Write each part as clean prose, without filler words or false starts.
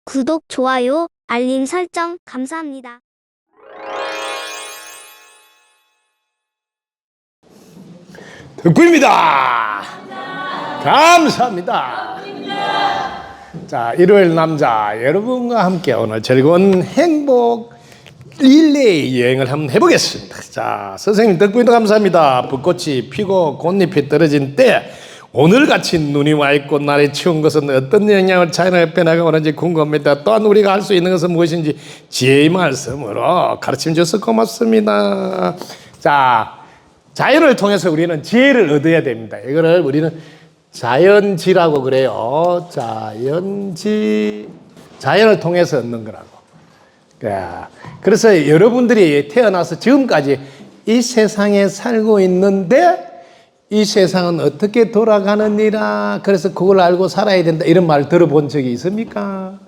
구독, 좋아요, 알림 설정 감사합니다. 덕구입니다. 감사합니다. 자, 일요일 남자 여러분과 함께 오늘 즐거운 행복 릴레이 여행을 한번 해보겠습니다. 자, 선생님 덕분에 감사합니다. 벚꽃이 피고 꽃잎이 떨어진 때 오늘같이 눈이 와 있고 날이 추운 것은 어떤 영향을 자연에 변화가 오는지 궁금합니다. 또한 우리가 할 수 있는 것은 무엇인지 지혜의 말씀으로 가르침 주셔서 고맙습니다. 자, 자연을 통해서 우리는 지혜를 얻어야 됩니다. 이거를 우리는 자연지라고 그래요. 자연지, 자연을 통해서 얻는 거라고. 그래서 여러분들이 태어나서 지금까지 이 세상에 살고 있는데 이 세상은 어떻게 돌아가느니라, 그래서 그걸 알고 살아야 된다, 이런 말 들어본 적이 있습니까?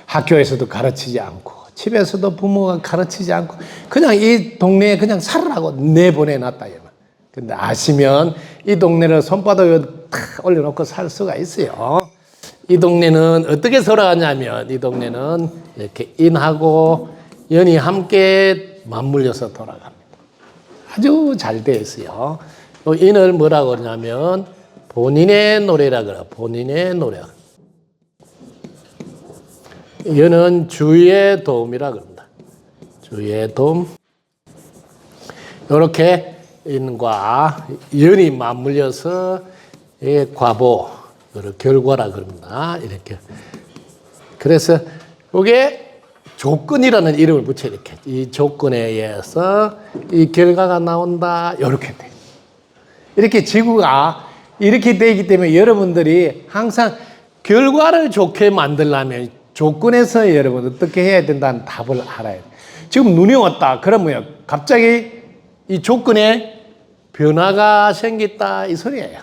학교에서도 가르치지 않고 집에서도 부모가 가르치지 않고 그냥 이 동네에 그냥 살으라고 내보내놨다. 근데 아시면 이 동네를 손바닥에 탁 올려놓고 살 수가 있어요. 이 동네는 어떻게 돌아가냐면 이 동네는 이렇게 인하고 연이 함께 맞물려서 돌아갑니다. 아주 잘 되어 있어요. 인을 뭐라고 그러냐면 본인의 노래라 그래요. 본인의 노래. 연은 주의 도움이라 그럽니다. 주의 도움. 이렇게 인과 연이 맞물려서 과보, 결과라 그럽니다. 이렇게. 그래서 이게 조건이라는 이름을 붙여 이렇게. 이 조건에 의해서 이 결과가 나온다. 이렇게 돼. 이렇게 지구가 이렇게 되기 때문에 여러분들이 항상 결과를 좋게 만들려면 조건에서 여러분 어떻게 해야 된다는 답을 알아야 돼요. 지금 눈이 왔다. 그러면 갑자기 이 조건에 변화가 생겼다 이 소리예요.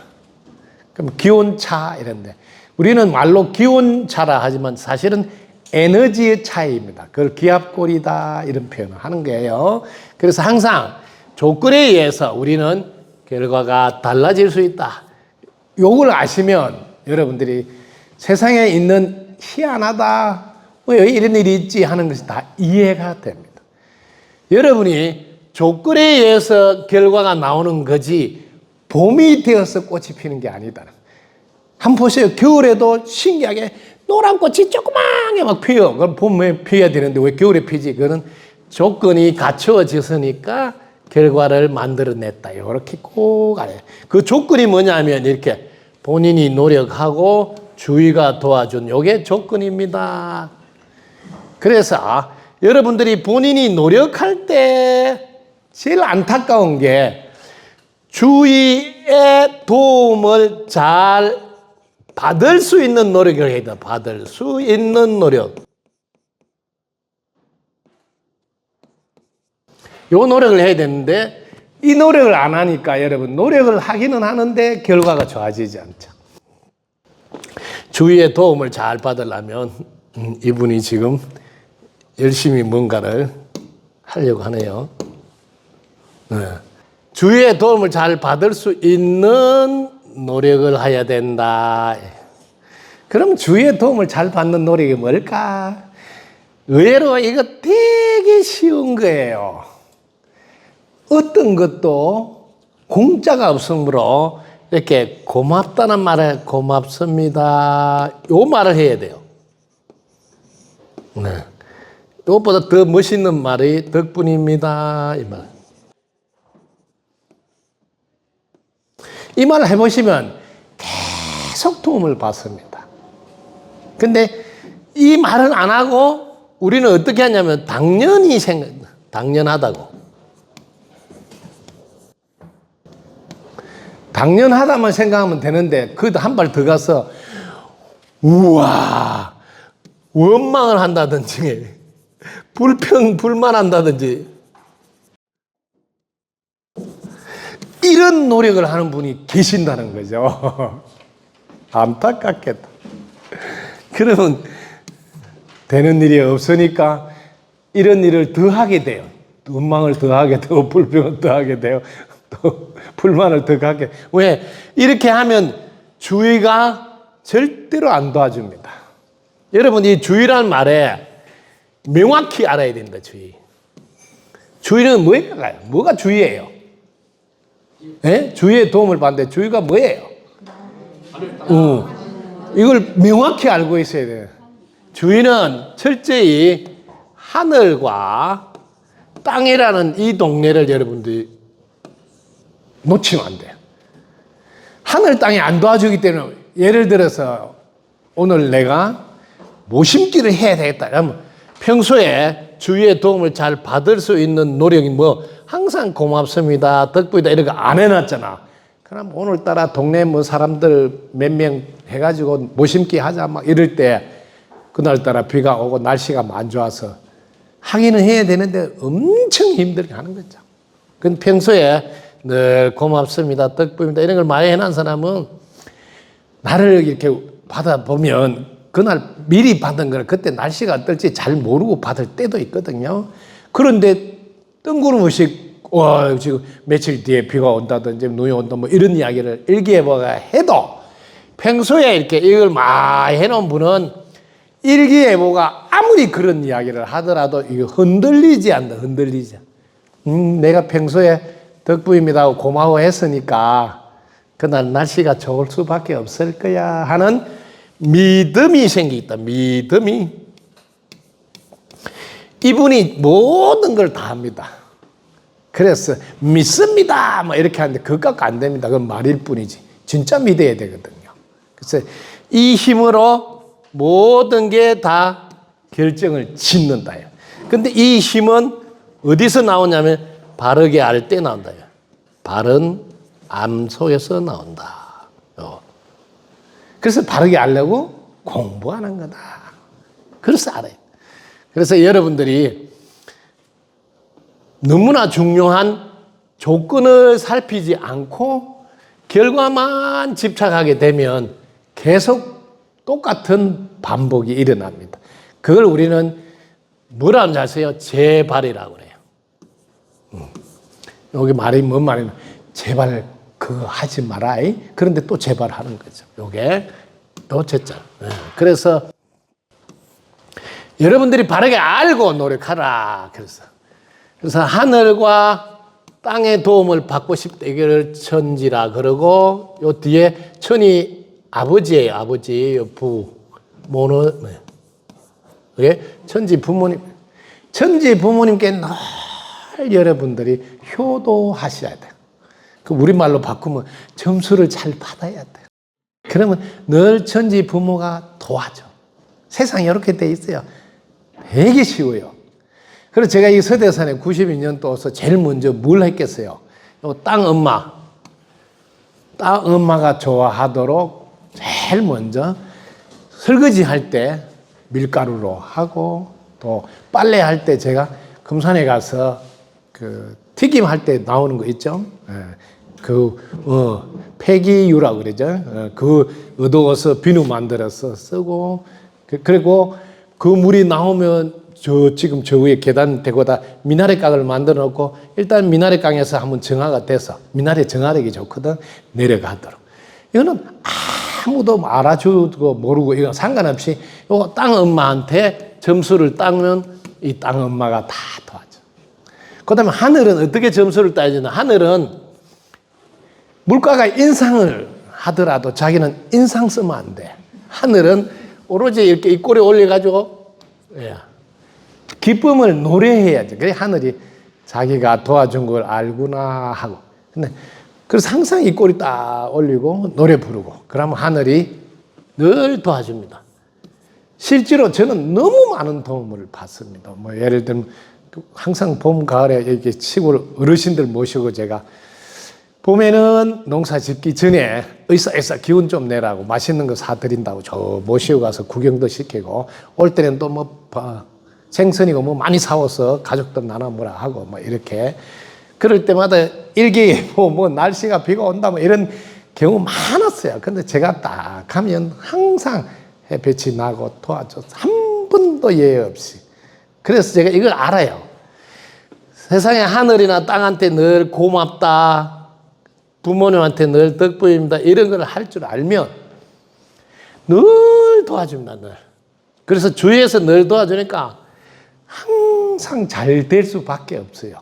그럼 기온차 이런데 우리는 말로 기온차라 하지만 사실은 에너지의 차이입니다. 그걸 기압골이다 이런 표현을 하는 거예요. 그래서 항상 조건에 의해서 우리는 결과가 달라질 수 있다. 요걸 아시면 여러분들이 세상에 있는 희한하다, 왜 이런 일이 있지 하는 것이 다 이해가 됩니다. 여러분이 조건에 의해서 결과가 나오는 거지 봄이 되어서 꽃이 피는 게 아니다. 한번 보세요. 겨울에도 신기하게 노란 꽃이 조그맣게 막 피어. 그럼 봄에 피어야 되는데 왜 겨울에 피지? 그거는 조건이 갖추어졌으니까 결과를 만들어냈다. 이렇게 꼭 알아요. 그 조건이 뭐냐면 이렇게 본인이 노력하고 주위가 도와준 요게 조건입니다. 그래서 여러분들이 본인이 노력할 때 제일 안타까운 게 주위의 도움을 잘 받을 수 있는 노력을 해야 돼. 받을 수 있는 노력. 요 노력을 해야 되는데 이 노력을 안 하니까 여러분 노력을 하기는 하는데 결과가 좋아지지 않죠. 주위의 도움을 잘 받으려면 이분이 지금 열심히 뭔가를 하려고 하네요. 네. 주위의 도움을 잘 받을 수 있는 노력을 해야 된다. 그럼 주위의 도움을 잘 받는 노력이 뭘까? 의외로 이거 되게 쉬운 거예요. 어떤 것도 공짜가 없으므로 이렇게 고맙다는 말에 고맙습니다. 요 말을 해야 돼요. 네. 이것보다 더 멋있는 말이 덕분입니다. 이 말. 이 말을 해보시면 계속 도움을 받습니다. 근데 이 말을 안 하고 우리는 어떻게 하냐면 당연하다고. 당연하다만 생각하면 되는데 그것도 한 발 더 가서 우와 원망을 한다든지 불만한다든지 이런 노력을 하는 분이 계신다는 거죠. 안타깝겠다. 그러면 되는 일이 없으니까 이런 일을 더 하게 돼요. 원망을 더 하게 되고 불평을 더 하게 돼요. 또 불만을 더 갖게. 왜? 이렇게 하면 주위가 절대로 안 도와줍니다. 여러분 이 주의라는 말에 명확히 알아야 된다. 주의는 뭐예요? 뭐가 주의예요? 예? 주의의 도움을 받는데 주의가 뭐예요? 이걸 명확히 알고 있어야 돼요. 주의는 철저히 하늘과 땅이라는 이 동네를 여러분들이 놓치면 안 돼요. 하늘 땅이 안 도와주기 때문에 예를 들어서 오늘 내가 모심기를 해야 되겠다. 그러면 평소에 주위의 도움을 잘 받을 수 있는 노력이 뭐 항상 고맙습니다, 덕분이다 이런 거 안 해놨잖아. 그럼 오늘따라 동네 뭐 사람들 몇 명 해가지고 모심기 하자 막 이럴 때 그날따라 비가 오고 날씨가 안 좋아서 하기는 해야 되는데 엄청 힘들게 하는 거죠. 그건 평소에 늘 고맙습니다, 덕분입니다 이런 걸 많이 해놓은 사람은 나를 이렇게 받아보면 그날 미리 받은 걸 그때 날씨가 어떨지 잘 모르고 받을 때도 있거든요. 그런데 뜬구름없이 지금 며칠 뒤에 비가 온다든지 눈이 온다 뭐 이런 이야기를 일기예보가 해도 평소에 이렇게 이걸 많이 해놓은 분은 일기예보가 아무리 그런 이야기를 하더라도 이거 흔들리지 않는다. 흔들리지. 내가 평소에 덕분입니다 하고 고마워했으니까 그날 날씨가 좋을 수밖에 없을 거야 하는 믿음이 생기겠다. 믿음이. 이분이 모든 걸 다 합니다. 그래서 믿습니다 뭐 이렇게 하는데 그것가 안 됩니다. 그건 말일 뿐이지. 진짜 믿어야 되거든요. 그래서 이 힘으로 모든 게 다 결정을 짓는다. 근데 이 힘은 어디서 나오냐면 바르게 알 때 나온다. 바른 암 속에서 나온다. 그래서 바르게 알려고 공부하는 거다. 그래서 알아요. 그래서 여러분들이 너무나 중요한 조건을 살피지 않고 결과만 집착하게 되면 계속 똑같은 반복이 일어납니다. 그걸 우리는 뭐라 하는지 아세요? 재발이라고 그래요. 여기 말이 뭔 말이냐? 제발 그거 하지 마라. 그런데 또 재발하는 거죠. 요게 또 제자. 그래서 여러분들이 바르게 알고 노력하라. 그래서 하늘과 땅의 도움을 받고 싶다. 이걸 천지라 그러고 요 뒤에 천이 아버지예요. 아버지, 부, 모는 네. 천지 부모님. 천지 부모님께 늘 여러분들이 효도하셔야 돼요. 그 우리말로 바꾸면 점수를 잘 받아야 돼요. 그러면 늘 천지 부모가 도와줘. 세상이 이렇게 돼 있어요. 되게 쉬워요. 그래서 제가 이 서대산에 92년 또 와서 제일 먼저 뭘 했겠어요? 땅 엄마가 좋아하도록 제일 먼저 설거지 할 때 밀가루로 하고 또 빨래 할 때 제가 금산에 가서 그 튀김 할 때 나오는 거 있죠? 폐기유라고 그러죠? 그 얻어서 비누 만들어서 쓰고 그리고 그 물이 나오면 지금 저 위에 계단 대고다 미나리깡을 만들어 놓고 일단 미나리깡에서 한번 정화가 돼서 미나리 정화력이 좋거든 내려가도록. 이거는 아무도 알아주고 모르고 이건 상관없이 이거 땅 엄마한테 점수를 따면 이 땅 엄마가 다 도와줘. 그 다음에 하늘은 어떻게 점수를 따지나? 하늘은 물가가 인상을 하더라도 자기는 인상 쓰면 안 돼. 하늘은 오로지 이렇게 입꼬리 올려가지고 기쁨을 노래해야지. 그래 하늘이 자기가 도와준 걸 알구나 하고. 근데 그래서 항상 입꼬리 딱 올리고 노래 부르고 그러면 하늘이 늘 도와줍니다. 실제로 저는 너무 많은 도움을 받습니다. 뭐 예를 들면 항상 봄 가을에 이렇게 시골 어르신들 모시고 제가 봄에는 농사 짓기 전에 의사 기운 좀 내라고 맛있는 거 사드린다고 저 모시고 가서 구경도 시키고 올 때는 또 뭐 생선이고 뭐 많이 사와서 가족들 나눠 뭐라 하고 뭐 이렇게 그럴 때마다 일기예보 뭐 날씨가 비가 온다 뭐 이런 경우 많았어요. 근데 제가 딱 가면 항상 햇볕이 나고 도와줘서 한 번도 예외 없이. 그래서 제가 이걸 알아요. 세상에 하늘이나 땅한테 늘 고맙다. 부모님한테 늘 덕분입니다. 이런 걸 할 줄 알면 늘 도와줍니다. 늘. 그래서 주위에서 늘 도와주니까 항상 잘 될 수밖에 없어요.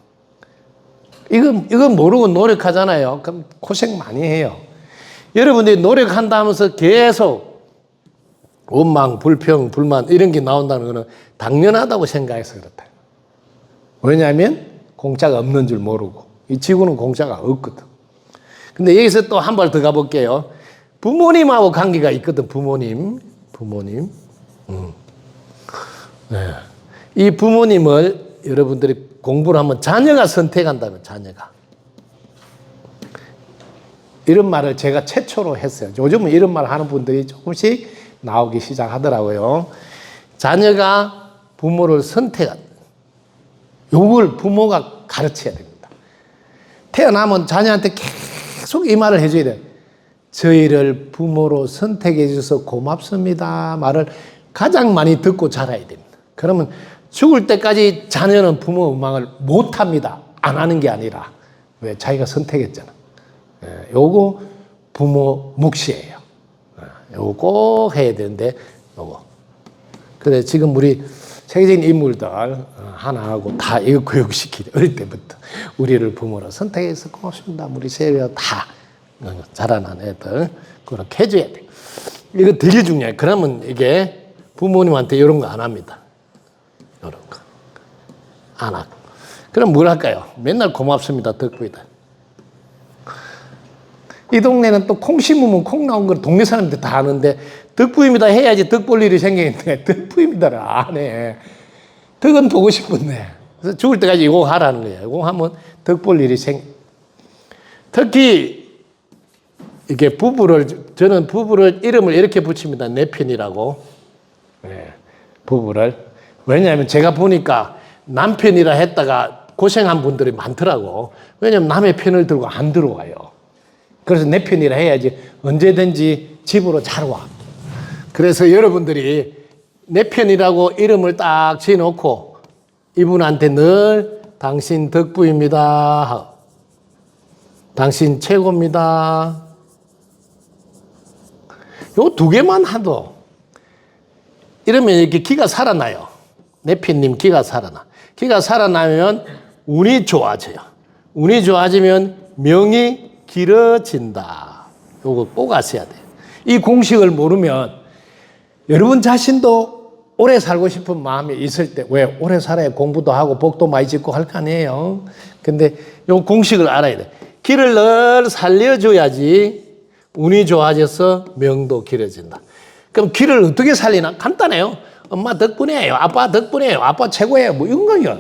이건 모르고 노력하잖아요. 그럼 고생 많이 해요. 여러분들이 노력한다면서 계속 원망, 불평, 불만 이런 게 나온다는 것은 당연하다고 생각해서 그렇다. 왜냐하면 공짜가 없는 줄 모르고 이 지구는 공짜가 없거든. 근데 여기서 또 한 발 더 가볼게요. 부모님하고 관계가 있거든. 부모님. 네. 이 부모님을 여러분들이 공부를 하면 자녀가 선택한다면 자녀가. 이런 말을 제가 최초로 했어요. 요즘은 이런 말 하는 분들이 조금씩 나오기 시작하더라고요. 자녀가 부모를 선택한다. 요걸 부모가 가르쳐야 됩니다. 태어나면 자녀한테 계속 이 말을 해줘야 돼요. 저희를 부모로 선택해 주셔서 고맙습니다. 말을 가장 많이 듣고 자라야 됩니다. 그러면 죽을 때까지 자녀는 부모 원망을 못 합니다. 안 하는 게 아니라. 왜? 자기가 선택했잖아. 요거 부모 몫이에요. 요거 꼭 해야 되는데, 요거. 그래, 지금 우리 세계적인 인물들 하나하고 다 이거 교육시키죠. 어릴 때부터. 우리를 부모로 선택해서 고맙습니다. 우리 세리가 다 자라난 애들. 그렇게 해줘야 돼. 이거 되게 중요해. 그러면 이게 부모님한테 이런 거 안 합니다. 이런 거. 안 하고. 그럼 뭘 할까요? 맨날 고맙습니다. 덕분이다. 이 동네는 또 콩 심으면 콩 나온 걸 동네 사람들 다 아는데 덕부입니다 해야지 덕 볼 일이 생기는데 덕부입니다를 안 해. 덕은 보고 싶은데. 그래서 죽을 때까지 이거 하라는 거예요. 이거 하면 덕 볼 일이 특히 이게 저는 부부를 이름을 이렇게 붙입니다. 내 편이라고. 네, 부부를. 왜냐하면 제가 보니까 남편이라 했다가 고생한 분들이 많더라고. 왜냐하면 남의 편을 들고 안 들어와요. 그래서 내 편이라 해야지 언제든지 집으로 잘 와. 그래서 여러분들이 내 편이라고 이름을 딱 지어놓고 이분한테 늘 당신 덕부입니다. 당신 최고입니다. 요 두 개만 하도 이러면 이렇게 기가 살아나요. 내 편님 기가 살아나. 기가 살아나면 운이 좋아져요. 운이 좋아지면 명이 길어진다. 요거 꼭 아셔야 돼요. 이 공식을 모르면 여러분 자신도 오래 살고 싶은 마음이 있을 때, 왜? 오래 살아야 공부도 하고 복도 많이 짓고 할 거 아니에요. 근데 요 공식을 알아야 돼. 길을 늘 살려줘야지 운이 좋아져서 명도 길어진다. 그럼 길을 어떻게 살리나? 간단해요. 엄마 덕분이에요. 아빠 덕분이에요. 아빠 최고예요. 뭐 이런 거요.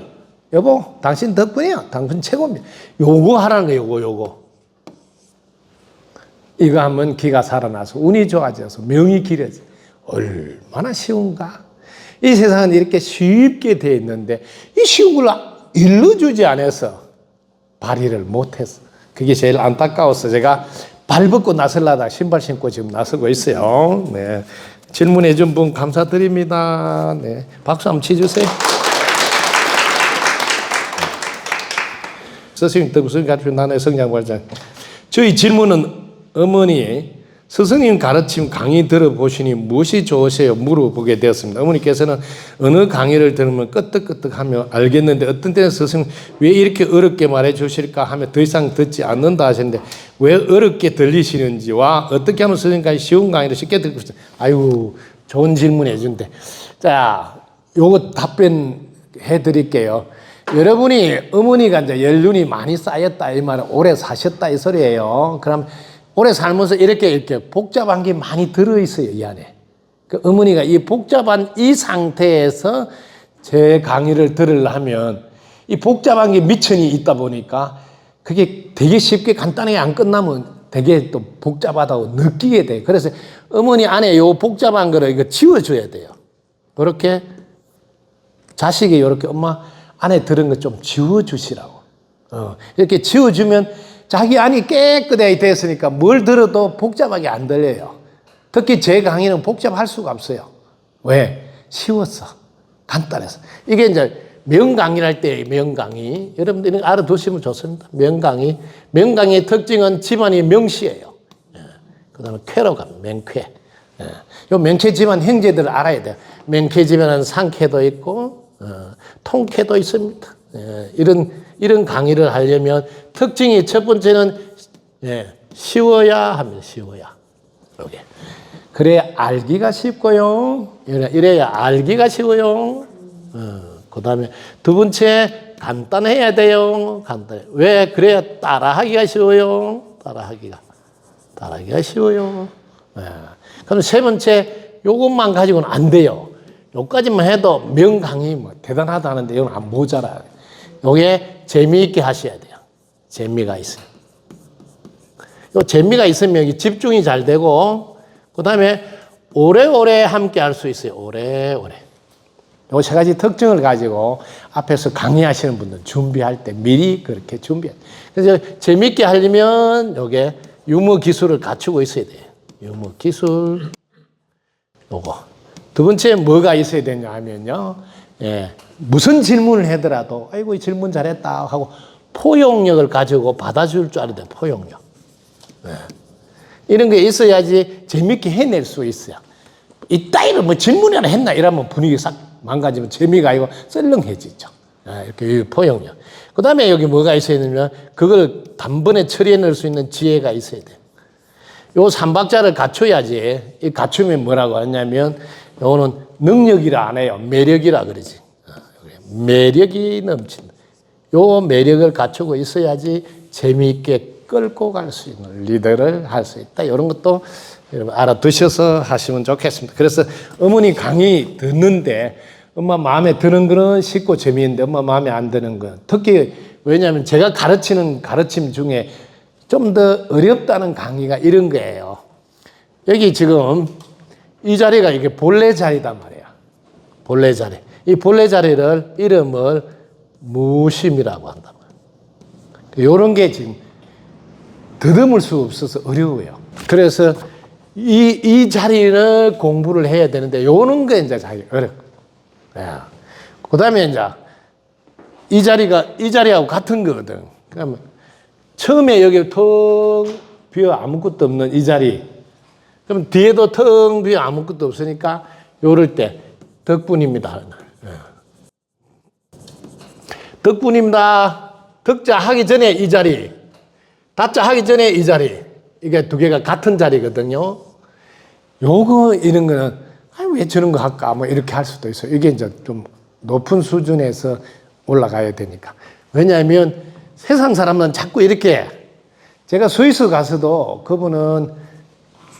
여보, 당신 덕분이에요. 당신 최고입니다. 요거 하라는 거예요. 요거. 이거 하면 기가 살아나서 운이 좋아져서 명이 길어져. 얼마나 쉬운가? 이 세상은 이렇게 쉽게 돼 있는데 이 쉬운 걸 일러주지 않아서 발휘를 못했어. 그게 제일 안타까워서 제가 발 벗고 나서려다 신발 신고 지금 나서고 있어요. 네. 질문해 준 분 감사드립니다. 네. 박수 한번 치주세요. 스승님, 덕수님 가르쳐 나의 성장발전. 저희 질문은 어머니, 스승님 가르침 강의 들어보시니 무엇이 좋으세요? 물어보게 되었습니다. 어머니께서는 어느 강의를 들으면 끄떡끄떡하며 알겠는데 어떤 때는 스승님 왜 이렇게 어렵게 말해 주실까 하며 더 이상 듣지 않는다 하시는데 왜 어렵게 들리시는지와 어떻게 하면 스승님까지 쉬운 강의를 쉽게 듣고 싶어요? 아유, 좋은 질문 해준대. 자, 요거 답변해 드릴게요. 여러분이 어머니가 이제 연륜이 많이 쌓였다 이 말은 오래 사셨다 이 소리예요. 그럼 오래 살면서 이렇게 복잡한 게 많이 들어있어요, 이 안에. 그 어머니가 이 복잡한 이 상태에서 제 강의를 들으려면 이 복잡한 게 미천이 있다 보니까 그게 되게 쉽게 간단하게 안 끝나면 되게 또 복잡하다고 느끼게 돼요. 그래서 어머니 안에 요 복잡한 거를 이거 지워줘야 돼요. 그렇게 자식이 이렇게 엄마 안에 들은 거 좀 지워주시라고. 이렇게 지워주면 자기 안이 깨끗하게 됐으니까 뭘 들어도 복잡하게 안 들려요. 특히 제 강의는 복잡할 수가 없어요. 왜? 쉬웠어. 간단해서. 이게 이제 명강의를 할 때 명강의. 여러분들이 알아두시면 좋습니다. 명강의. 명강의의 특징은 집안이 명시예요. 그 다음에 쾌로 가면 명쾌. 요 명쾌 집안 형제들을 알아야 돼요. 맹쾌지변은 상쾌도 있고 통쾌도 있습니다. 이런 강의를 하려면 특징이 첫 번째는 쉬워야 합니다. 쉬워야. 이렇게. 그래야 알기가 쉽고요. 이래야 알기가 쉬워요. 그 다음에 두 번째 간단해야 돼요. 간단해. 왜? 그래야 따라하기가 쉬워요. 따라하기가 쉬워요. 그럼 세 번째 요것만 가지고는 안 돼요. 요까지만 해도 명강의 뭐 대단하다 하는데 이건 안 모자라요. 요게 재미있게 하셔야 돼요. 재미가 있어요. 요 재미가 있으면 여기 집중이 잘 되고 그 다음에 오래오래 함께 할 수 있어요. 오래오래. 요 세 가지 특징을 가지고 앞에서 강의하시는 분들 준비할 때 미리 그렇게 준비해요. 그래서 재미있게 하려면 요게 유머 기술을 갖추고 있어야 돼요. 유머 기술. 요거. 두 번째 뭐가 있어야 되냐 하면요. 무슨 질문을 하더라도 아이고 이 질문 잘했다 하고 포용력을 가지고 받아줄 줄 알아야 돼요. 포용력. 이런 게 있어야지 재밌게 해낼 수 있어요. 이따위로 뭐 질문이나 했나 이러면 분위기 싹 망가지면 재미가 아니고 썰렁해지죠. 이렇게 포용력. 그 다음에 여기 뭐가 있어야 되냐면 그걸 단번에 처리해낼 수 있는 지혜가 있어야 돼요. 요 삼박자를 갖춰야지. 이 갖추면 뭐라고 하냐면 요거는 능력이라 안 해요. 매력이라 그러지. 매력이 넘친다. 요 매력을 갖추고 있어야지 재미있게 끌고 갈 수 있는 리더를 할 수 있다. 이런 것도 여러분 알아두셔서 하시면 좋겠습니다. 그래서 어머니 강의 듣는데 엄마 마음에 드는 거는 쉽고 재미있는데 엄마 마음에 안 드는 건 특히 왜냐하면 제가 가르치는 가르침 중에 좀 더 어렵다는 강의가 이런 거예요. 여기 지금 이 자리가 이게 본래 자리단 말이야. 본래 자리. 이 본래 자리를 이름을 무심이라고 한단 말이야. 이런 게 지금 더듬을 수 없어서 어려워요. 그래서 이 자리를 공부를 해야 되는데 요런 게 이제 잘 어렵고. 그 다음에 이제 이 자리하고 같은 거거든. 그러면 처음에 여기 텅 비어 아무것도 없는 이 자리. 그럼 뒤에도 텅 비어 아무것도 없으니까 요럴 때 덕분입니다. 덕분입니다. 덕자 하기 전에 이 자리. 다자 하기 전에 이 자리. 이게 두 개가 같은 자리거든요. 요거 이런 거는 왜 저런 거 할까 뭐 이렇게 할 수도 있어요. 이게 이제 좀 높은 수준에서 올라가야 되니까. 왜냐하면 세상 사람은 자꾸 이렇게 제가 스위스 가서도 그분은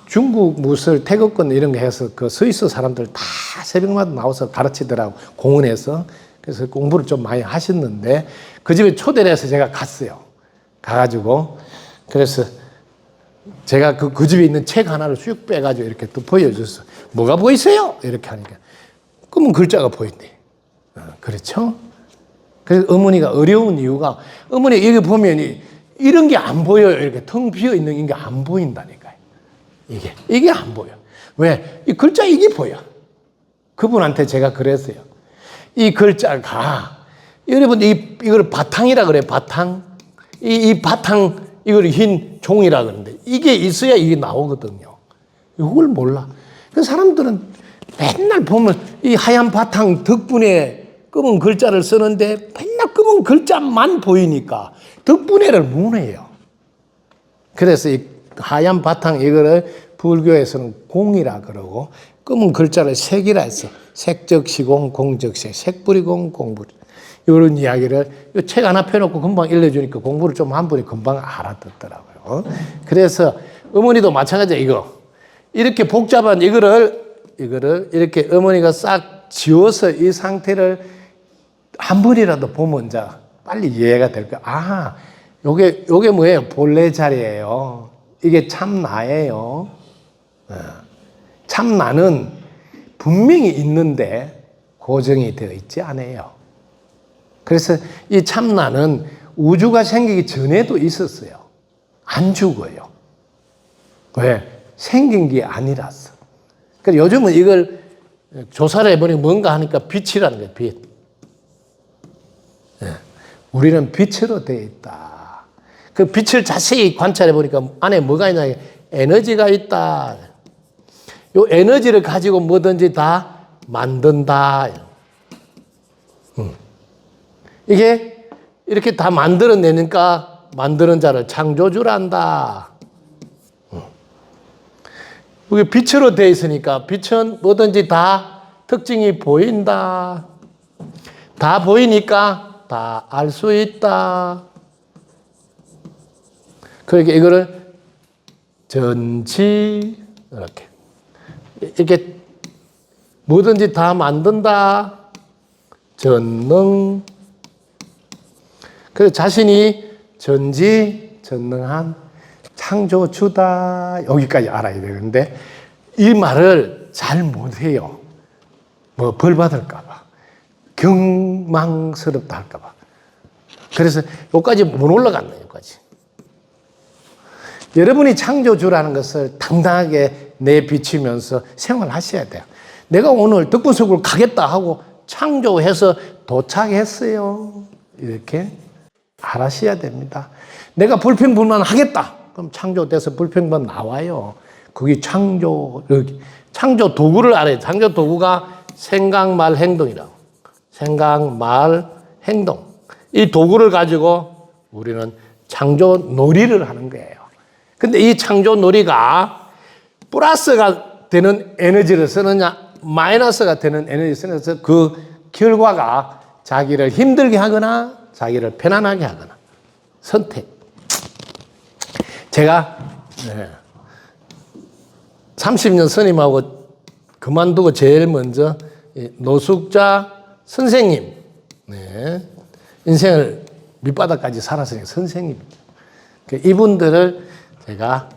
중국 무술 태극권 이런 거 해서 그 스위스 사람들 다 새벽마다 나와서 가르치더라고 공원에서. 그래서 공부를 좀 많이 하셨는데 그 집에 초대를 해서 제가 갔어요. 가가지고 그래서 제가 그 집에 있는 책 하나를 쑥 빼가지고 이렇게 또 보여줬어. 뭐가 보이세요? 이렇게 하니까 그러면 글자가 보인대. 그렇죠? 그래서 어머니가 어려운 이유가 어머니 여기 보면 이런 게 안 보여요. 이렇게 텅 비어 있는 게 안 보인다니까요. 이게 안 보여. 왜? 이 글자 이게 보여. 그분한테 제가 그랬어요. 이 글자가 여러분 이걸 바탕이라 그래. 바탕. 이 바탕 이걸 흰 종이라 그러는데 이게 있어야 이게 나오거든요. 이걸 몰라. 그 사람들은 맨날 보면 이 하얀 바탕 덕분에 검은 글자를 쓰는데 맨날 검은 글자만 보이니까 덕분에를 못해요. 그래서 이 하얀 바탕 이거를 불교에서는 공이라 그러고 검은 글자를 색이라 해서 색적시공 공적색 색부리공 공부리 이런 이야기를 책 하나 펴놓고 금방 읽어주니까 공부를 좀 한 분이 금방 알아듣더라고요. 그래서 어머니도 마찬가지야 이거 이렇게 복잡한 이거를 이렇게 어머니가 싹 지워서 이 상태를 한 번이라도 보면 이제 빨리 이해가 될 거야. 아, 요게 뭐예요? 본래 자리예요. 이게 참나예요. 참나는 분명히 있는데 고정이 되어 있지 않아요. 그래서 이 참나는 우주가 생기기 전에도 있었어요. 안 죽어요. 왜? 생긴 게 아니라서. 그래서 요즘은 이걸 조사를 해보니 뭔가 하니까 빛이라는 거예요. 빛. 우리는 빛으로 되어 있다. 그 빛을 자세히 관찰해 보니까 안에 뭐가 있냐? 에너지가 있다. 요 에너지를 가지고 뭐든지 다 만든다. 이게 이렇게 다 만들어내니까 만드는 자를 창조주란다. 이게 빛으로 되어 있으니까 빛은 뭐든지 다 특징이 보인다. 다 보이니까 다 알 수 있다. 그러니까 이거를 전지 이렇게 뭐든지 다 만든다. 전능. 그래서 자신이 전지전능한 창조주다. 여기까지 알아야 되는데 이 말을 잘 못해요. 뭐 벌 받을까봐, 경망스럽다 할까봐. 그래서 여기까지 못 올라갔네. 여기까지. 여러분이 창조주라는 것을 당당하게 내비치면서 생활하셔야 돼요. 내가 오늘 덕분석으로 가겠다 하고 창조해서 도착했어요. 이렇게 알아셔야 됩니다. 내가 불평불만 하겠다. 그럼 창조돼서 불평만 나와요. 그게 창조 도구를 알아요. 창조 도구가 생각, 말, 행동이라고. 생각, 말, 행동. 이 도구를 가지고 우리는 창조 놀이를 하는 거예요. 근데 이 창조 놀이가 플러스가 되는 에너지를 쓰느냐, 마이너스가 되는 에너지를 쓰면서 그 결과가 자기를 힘들게 하거나 자기를 편안하게 하거나 선택. 제가 30년 스님하고 그만두고 제일 먼저 노숙자 선생님, 인생을 밑바닥까지 살았으니까 선생님입니다. 이분들을 제가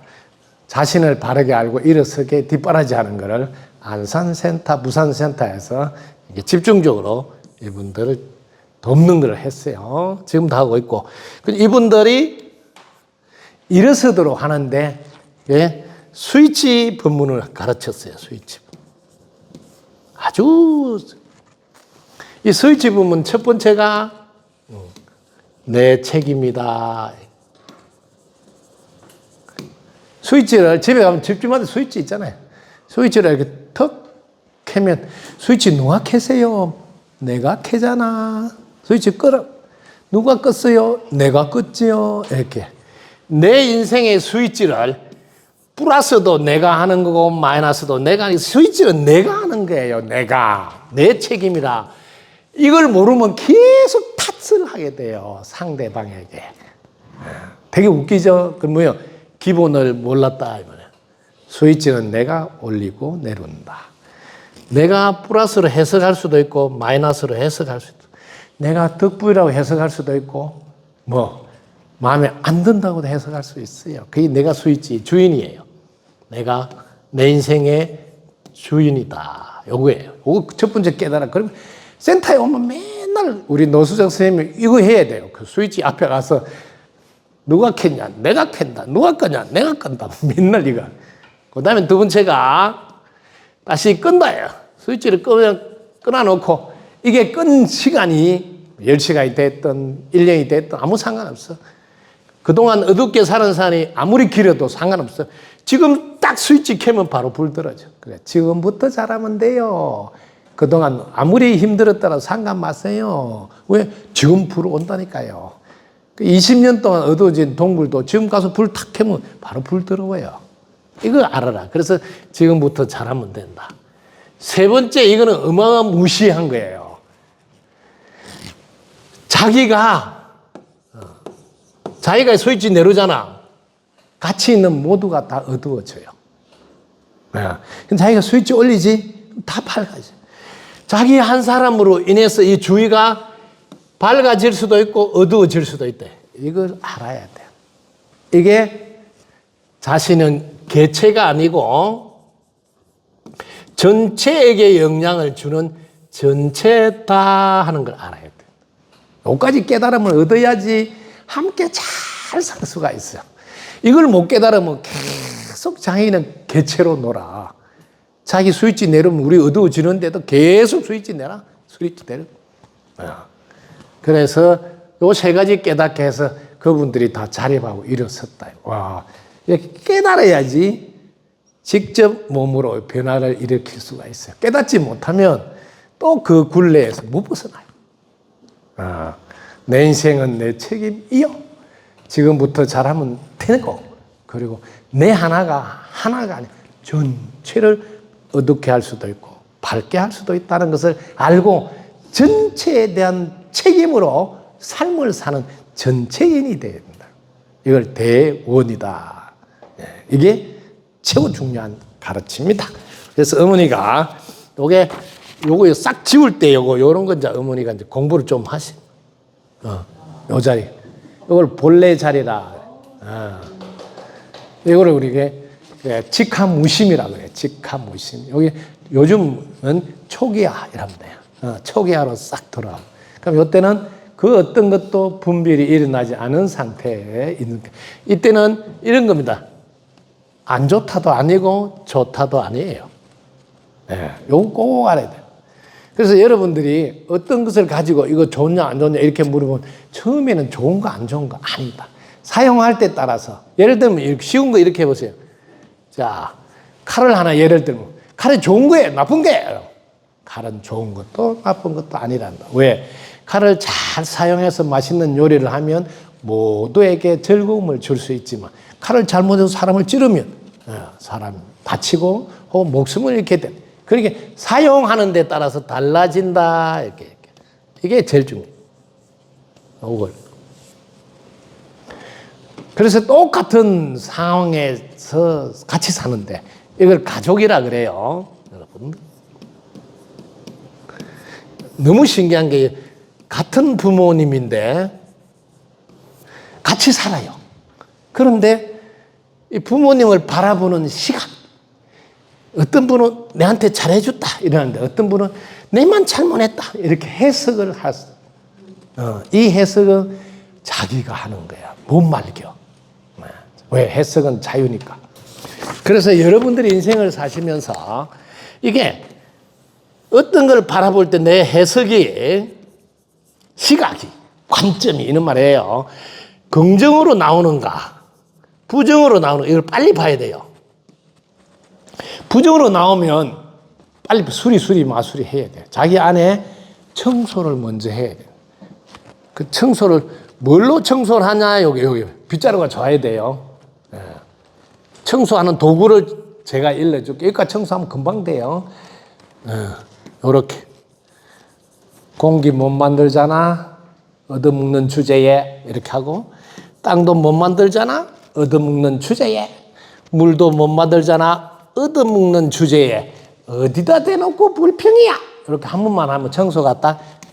자신을 바르게 알고 일어서게 뒷바라지하는 것을 안산센터, 부산센터에서 집중적으로 이분들을 돕는 걸 했어요. 지금도 하고 있고. 이분들이 일어서도록 하는데 스위치 법문을 가르쳤어요. 스위치. 아주 이 스위치 법문 첫 번째가 내 책임이다. 스위치를 집에 가면 집집마다 스위치 있잖아요. 스위치를 이렇게 턱 켜면 스위치 누가 켜세요? 내가 켜잖아. 스위치 끄라. 누가 껐어요? 내가 껐지요. 이렇게 내 인생의 스위치를 플러스도 내가 하는 거고 마이너스도 내가 스위치는 내가 하는 거예요. 내 책임이라. 이걸 모르면 계속 탓을 하게 돼요. 상대방에게. 되게 웃기죠? 그 뭐요? 기본을 몰랐다. 스위치는 내가 올리고 내린다. 내가 플러스로 해석할 수도 있고 마이너스로 해석할 수도 있고 내가 덕분이라고 해석할 수도 있고 마음에 안 든다고도 해석할 수 있어요. 그게 내가 스위치 주인이에요. 내가 내 인생의 주인이다. 요거예요. 요거 첫 번째 깨달아. 그러면 센터에 오면 맨날 우리 노수정 선생님이 이거 해야 돼요. 그 스위치 앞에 가서 누가 켰냐? 내가 켠다. 누가 끄냐? 내가 끈다. 맨날 이거. 그 다음에 두 번째가 다시 끈다예요. 스위치를 끊어놓고 이게 끈 시간이 10시간이 됐든 1년이 됐든 아무 상관없어. 그동안 어둡게 사는 사람이 아무리 길어도 상관없어. 지금 딱 스위치 켜면 바로 불 떨어져. 그래, 지금부터 잘하면 돼요. 그동안 아무리 힘들었더라도 상관 마세요. 왜? 지금 불 온다니까요. 20년 동안 어두워진 동굴도 지금 가서 불 탁 켜면 바로 불 들어와요. 이거 알아라. 그래서 지금부터 잘하면 된다. 세 번째, 이거는 어마무시한 거예요. 자기가 스위치 내려잖아. 같이 있는 모두가 다 어두워져요. 그럼 자기가 스위치 올리지? 다 밝아져. 자기 한 사람으로 인해서 이 주위가 밝아질 수도 있고 어두워질 수도 있대. 이걸 알아야 돼요. 이게 자신은 개체가 아니고 전체에게 영향을 주는 전체다 하는 걸 알아야 돼요. 여기까지 깨달음을 얻어야지 함께 잘 살 수가 있어요. 이걸 못 깨달으면 계속 자기는 개체로 놀아. 자기 스위치 내리면 우리 어두워지는데도 계속 스위치 내라. 스위치 내려. 그래서 요 세 가지 깨닫게 해서 그분들이 다 자립하고 일어섰다. 와, 이렇게 깨달아야지 직접 몸으로 변화를 일으킬 수가 있어요. 깨닫지 못하면 또 그 굴레에서 못 벗어나요. 내 인생은 내 책임이요. 지금부터 잘하면 되고, 그리고 내 하나가 아니라 전체를 어둡게 할 수도 있고 밝게 할 수도 있다는 것을 알고 전체에 대한 책임으로 삶을 사는 전체인이 되어야 된다. 이걸 대원이다. 이게 최고 중요한 가르침입니다. 그래서 어머니가 요거 싹 지울 때 요런 건 이제 어머니가 이제 공부를 좀 하시. 요 자리. 이걸 본래 자리라. 이거를 우리가 직하무심이라 그래요. 직하무심. 여기 요즘은 초기화 이라면 돼요. 초기화로 싹 돌아와. 그럼 이때는 그 어떤 것도 분별이 일어나지 않은 상태에 있는 거예요. 이때는 이런 겁니다. 안 좋다도 아니고 좋다도 아니에요. 요거 꼭 알아야 돼요. 그래서 여러분들이 어떤 것을 가지고 이거 좋냐 안 좋냐 이렇게 물어보면 처음에는 좋은 거 안 좋은 거 아니다. 사용할 때 따라서 예를 들면 이렇게 쉬운 거 이렇게 해보세요. 자, 칼을 하나 예를 들면 칼이 좋은 거예요, 나쁜 거예요? 칼은 좋은 것도 나쁜 것도 아니란다. 왜? 칼을 잘 사용해서 맛있는 요리를 하면 모두에게 즐거움을 줄 수 있지만 칼을 잘못해서 사람을 찌르면 사람 다치고 혹은 목숨을 잃게 돼. 그러니까 사용하는 데 따라서 달라진다. 이렇게. 이게 제일 중요해요. 이걸. 그래서 똑같은 상황에서 같이 사는데 이걸 가족이라 그래요. 여러분. 너무 신기한 게 같은 부모님인데 같이 살아요. 그런데 이 부모님을 바라보는 시각. 어떤 분은 내한테 잘해줬다 이러는데 어떤 분은 내만 잘못했다 이렇게 해석을 하세요. 이 해석은 자기가 하는 거야. 못 말겨. 왜? 해석은 자유니까. 그래서 여러분들이 인생을 사시면서 이게 어떤 걸 바라볼 때 내 해석이 시각이 관점이 이런 말이에요. 긍정으로 나오는가 부정으로 나오는가 이걸 빨리 봐야 돼요. 부정으로 나오면 빨리 수리 마수리 해야 돼요. 자기 안에 청소를 먼저 해야 돼요. 그 청소를 뭘로 청소를 하냐 여기 빗자루가 좋아야 돼요. 청소하는 도구를 제가 일러줄게요. 여기까지 청소하면 금방 돼요. 이렇게 공기 못 만들잖아 얻어먹는 주제에 이렇게 하고 땅도 못 만들잖아 얻어먹는 주제에 물도 못 만들잖아 얻어먹는 주제에 어디다 대놓고 불평이야 이렇게 한 번만 하면 청소가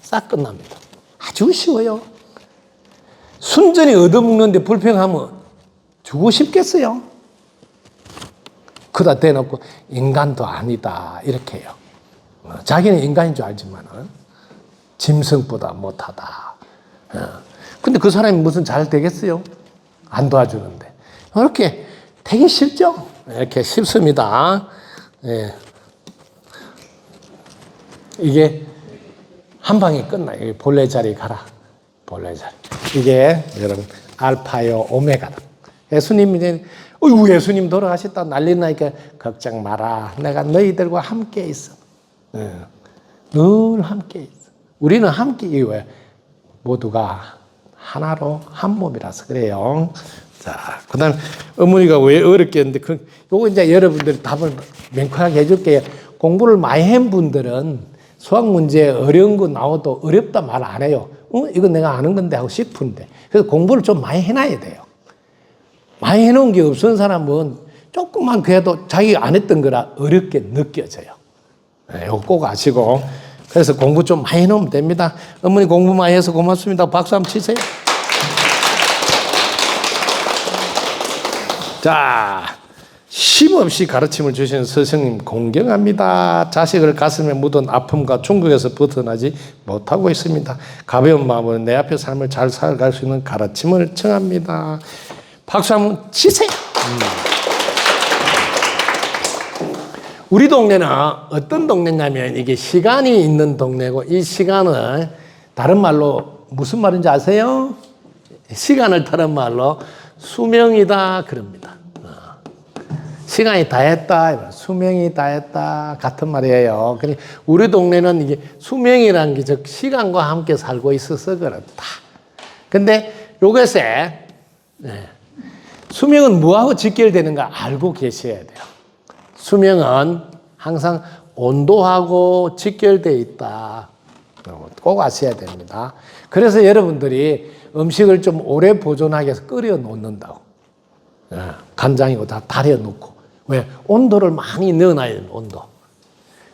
싹 끝납니다. 아주 쉬워요. 순전히 얻어먹는데 불평하면 주고 싶겠어요? 그다 대놓고 인간도 아니다 이렇게 해요. 자기는 인간인 줄 알지만은 짐승보다 못하다. 근데 그 사람이 무슨 잘 되겠어요? 안 도와주는데. 이렇게 되게 쉽죠? 이렇게 쉽습니다. 예. 이게 한 방에 끝나요. 본래 자리 가라. 본래 자리. 이게 여러분 알파요 오메가다. 예수님이 예수님 돌아가셨다 난리 나니까 걱정 마라. 내가 너희들과 함께 있어. 늘 함께 있어. 우리는 함께 왜 모두가 하나로 한 몸이라서 그래요. 자, 그다음 어머니가 왜 어렵게 했는데 요거 이제 여러분들이 답을 명쾌하게 해줄게요. 공부를 많이 한 분들은 수학 문제 어려운 거 나와도 어렵다 말 안 해요. 이거 내가 아는 건데 하고 싶은데. 그래서 공부를 좀 많이 해놔야 돼요. 많이 해놓은 게 없는 사람은 조금만 그래도 자기가 안 했던 거라 어렵게 느껴져요. 이거 꼭 아시고. 그래서 공부 좀 많이 해놓으면 됩니다. 어머니 공부 많이 해서 고맙습니다. 박수 한번 치세요. 자, 쉼없이 가르침을 주시는 스승님 공경합니다. 자식을 가슴에 묻은 아픔과 중국에서 벗어나지 못하고 있습니다. 가벼운 마음으로 내 앞의 삶을 잘 살아갈 수 있는 가르침을 청합니다. 박수 한번 치세요. 우리 동네는 어떤 동네냐면 이게 시간이 있는 동네고 이 시간을 다른 말로 무슨 말인지 아세요? 시간을 다른 말로 수명이다 그럽니다. 시간이 다 했다, 수명이 다 했다 같은 말이에요. 그러니 우리 동네는 이게 수명이라는 게 즉 시간과 함께 살고 있어서 그렇다. 근데 요것에 수명은 뭐하고 직결되는가 알고 계셔야 돼요. 수명은 항상 온도하고 직결되어 있다. 꼭 아셔야 됩니다. 그래서 여러분들이 음식을 좀 오래 보존하기 위해서 끓여 놓는다고. 간장이고 다 달여 놓고. 왜? 온도를 많이 넣어놔야 돼요, 온도.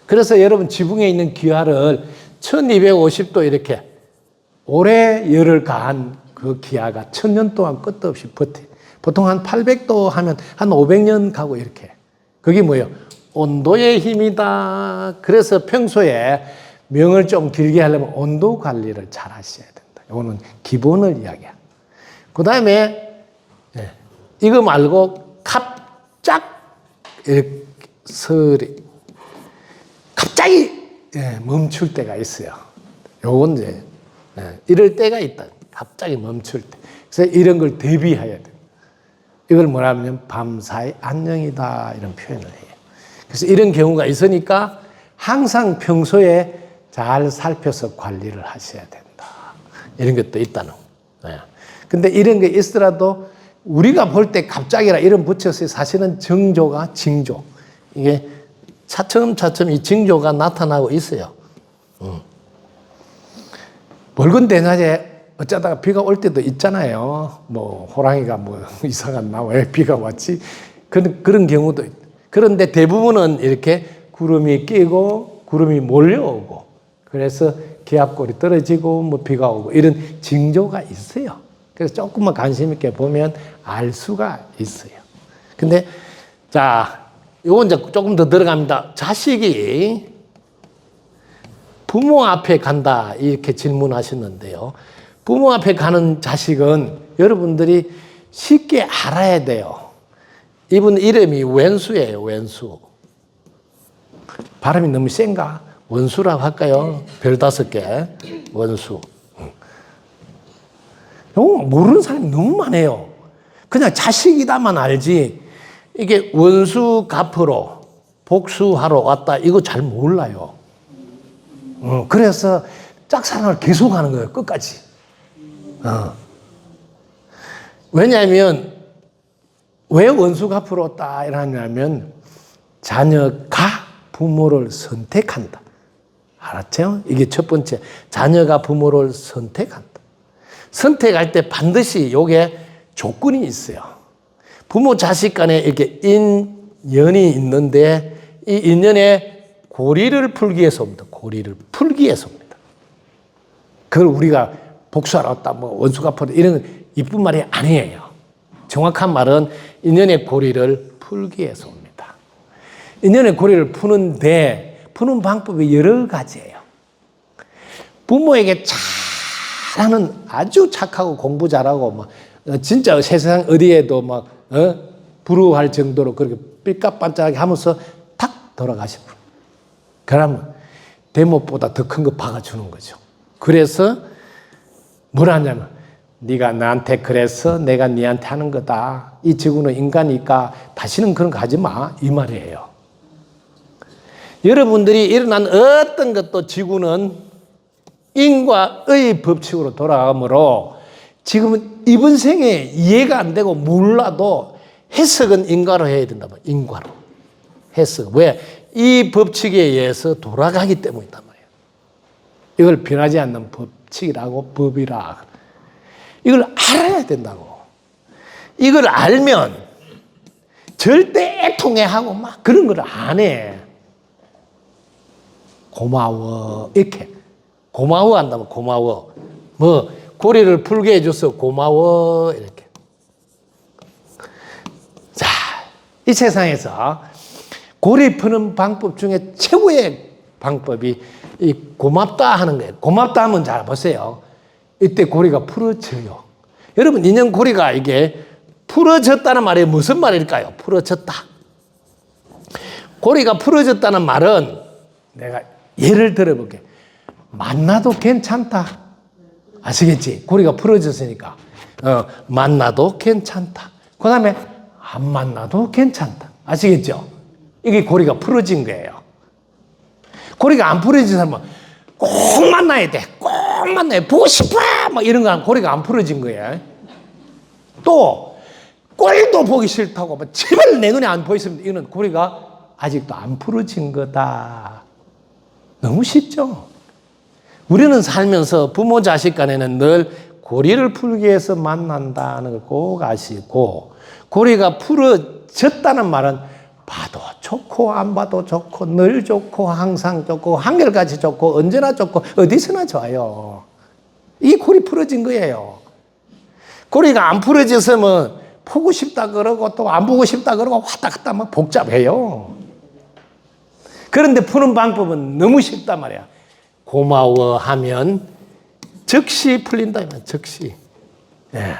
그래서 여러분 지붕에 있는 기와를 1250도 이렇게 오래 열을 가한 그 기와가 1000년 동안 끝도 없이 버텨. 보통 한 800도 하면 한 500년 가고 이렇게. 그게 뭐예요? 온도의 힘이다. 그래서 평소에 명을 좀 길게 하려면 온도 관리를 잘 하셔야 된다. 이거는 기본을 이야기야. 그 다음에 이거 말고 갑작 이렇게 소리 갑자기 멈출 때가 있어요. 요건 이제 이럴 때가 있다. 갑자기 멈출 때. 그래서 이런 걸 대비해야 돼. 이걸 뭐라 하면 밤사이 안녕이다 이런 표현을 해요. 그래서 이런 경우가 있으니까 항상 평소에 잘 살펴서 관리를 하셔야 된다. 이런 것도 있다는 거예요. 근데 이런 게 있더라도 우리가 볼 때 갑자기라 이름 붙였어요. 사실은 정조가 징조. 이게 차츰차츰 이 징조가 나타나고 있어요. 붉은 대낮에 어쩌다가 비가 올 때도 있잖아요. 뭐 호랑이가 뭐 이상한 나 왜 비가 왔지? 그런 경우도 있다. 그런데 대부분은 이렇게 구름이 끼고 구름이 몰려오고 그래서 기압골이 떨어지고 뭐 비가 오고 이런 징조가 있어요. 그래서 조금만 관심 있게 보면 알 수가 있어요. 근데 자, 요건 이제 조금 더 들어갑니다. 자식이 부모 앞에 간다 이렇게 질문하셨는데요. 부모 앞에 가는 자식은 여러분들이 쉽게 알아야 돼요. 이분 이름이 웬수예요. 웬수. 발음이 너무 센가? 원수라고 할까요? 별 5개. 원수. 모르는 사람이 너무 많아요. 그냥 자식이다만 알지 이게 원수 갚으러 복수하러 왔다 이거 잘 몰라요. 그래서 짝사랑을 계속하는 거예요. 끝까지. 왜냐하면 왜 원수 갚으러 왔다 이러냐면 자녀가 부모를 선택한다. 알았죠? 이게 첫 번째. 자녀가 부모를 선택한다. 선택할 때 반드시 요게 조건이 있어요. 부모 자식 간에 이렇게 인연이 있는데 이 인연의 고리를 풀기 위해서 옵니다. 고리를 풀기 위해서 옵니다. 그걸 우리가 복수하러 왔다, 뭐 원수 갚으러 이런 이쁜 말이 아니에요. 정확한 말은 인연의 고리를 풀기 위해서 옵니다. 인연의 고리를 푸는데 푸는 방법이 여러 가지예요. 부모에게 잘하는 아주 착하고 공부 잘하고 막 진짜 세상 어디에도 막 부러워할 정도로 그렇게 삐까반짝하게 하면서 탁 돌아가시고 그러면 대못보다 더 큰 거 박아주는 거죠. 그래서 뭐라 하냐면 네가 나한테 그래서 내가 네한테 하는 거다. 이 지구는 인간이니까 다시는 그런 거 하지 마. 이 말이에요. 여러분들이 일어난 어떤 것도 지구는 인과의 법칙으로 돌아가므로 지금은 이번 생에 이해가 안 되고 몰라도 해석은 인과로 해야 된다. 인과로. 해석. 왜? 이 법칙에 의해서 돌아가기 때문이단 말이에요. 이걸 변하지 않는 법칙이라고 법이라. 이걸 알아야 된다고. 이걸 알면 절대 애통해하고 막 그런 걸 안 해. 고마워. 이렇게. 고마워 한다면 고마워. 뭐 고리를 풀게 해줘서 고마워. 이렇게. 자, 이 세상에서 고리 푸는 방법 중에 최고의 방법이 이 고맙다 하는 거예요. 고맙다 하면 잘 보세요. 이때 고리가 풀어져요. 여러분, 인연 고리가 이게 풀어졌다는 말이 무슨 말일까요? 풀어졌다. 고리가 풀어졌다는 말은 내가 예를 들어볼게. 만나도 괜찮다. 아시겠지? 고리가 풀어졌으니까. 만나도 괜찮다. 그 다음에 안 만나도 괜찮다. 아시겠죠? 이게 고리가 풀어진 거예요. 고리가 안 풀어진 사람은 꼭 만나야 돼. 꼭 만나야 돼. 보고 싶어! 막 이런 거 고리가 안 풀어진 거예요. 또 꼴도 보기 싫다고 제발 내 눈에 안 보였으면 이거는 고리가 아직도 안 풀어진 거다. 너무 쉽죠? 우리는 살면서 부모 자식 간에는 늘 고리를 풀기 위해서 만난다는 걸 꼭 아시고, 고리가 풀어졌다는 말은 봐도 좋고 안 봐도 좋고 늘 좋고 항상 좋고 한결같이 좋고 언제나 좋고 어디서나 좋아요. 이 고리 풀어진 거예요. 고리가 안 풀어졌으면 보고 싶다 그러고 또 안 보고 싶다 그러고 왔다 갔다 막 복잡해요. 그런데 푸는 방법은 너무 쉽단 말이야. 고마워하면 즉시 풀린다. 즉시. 예.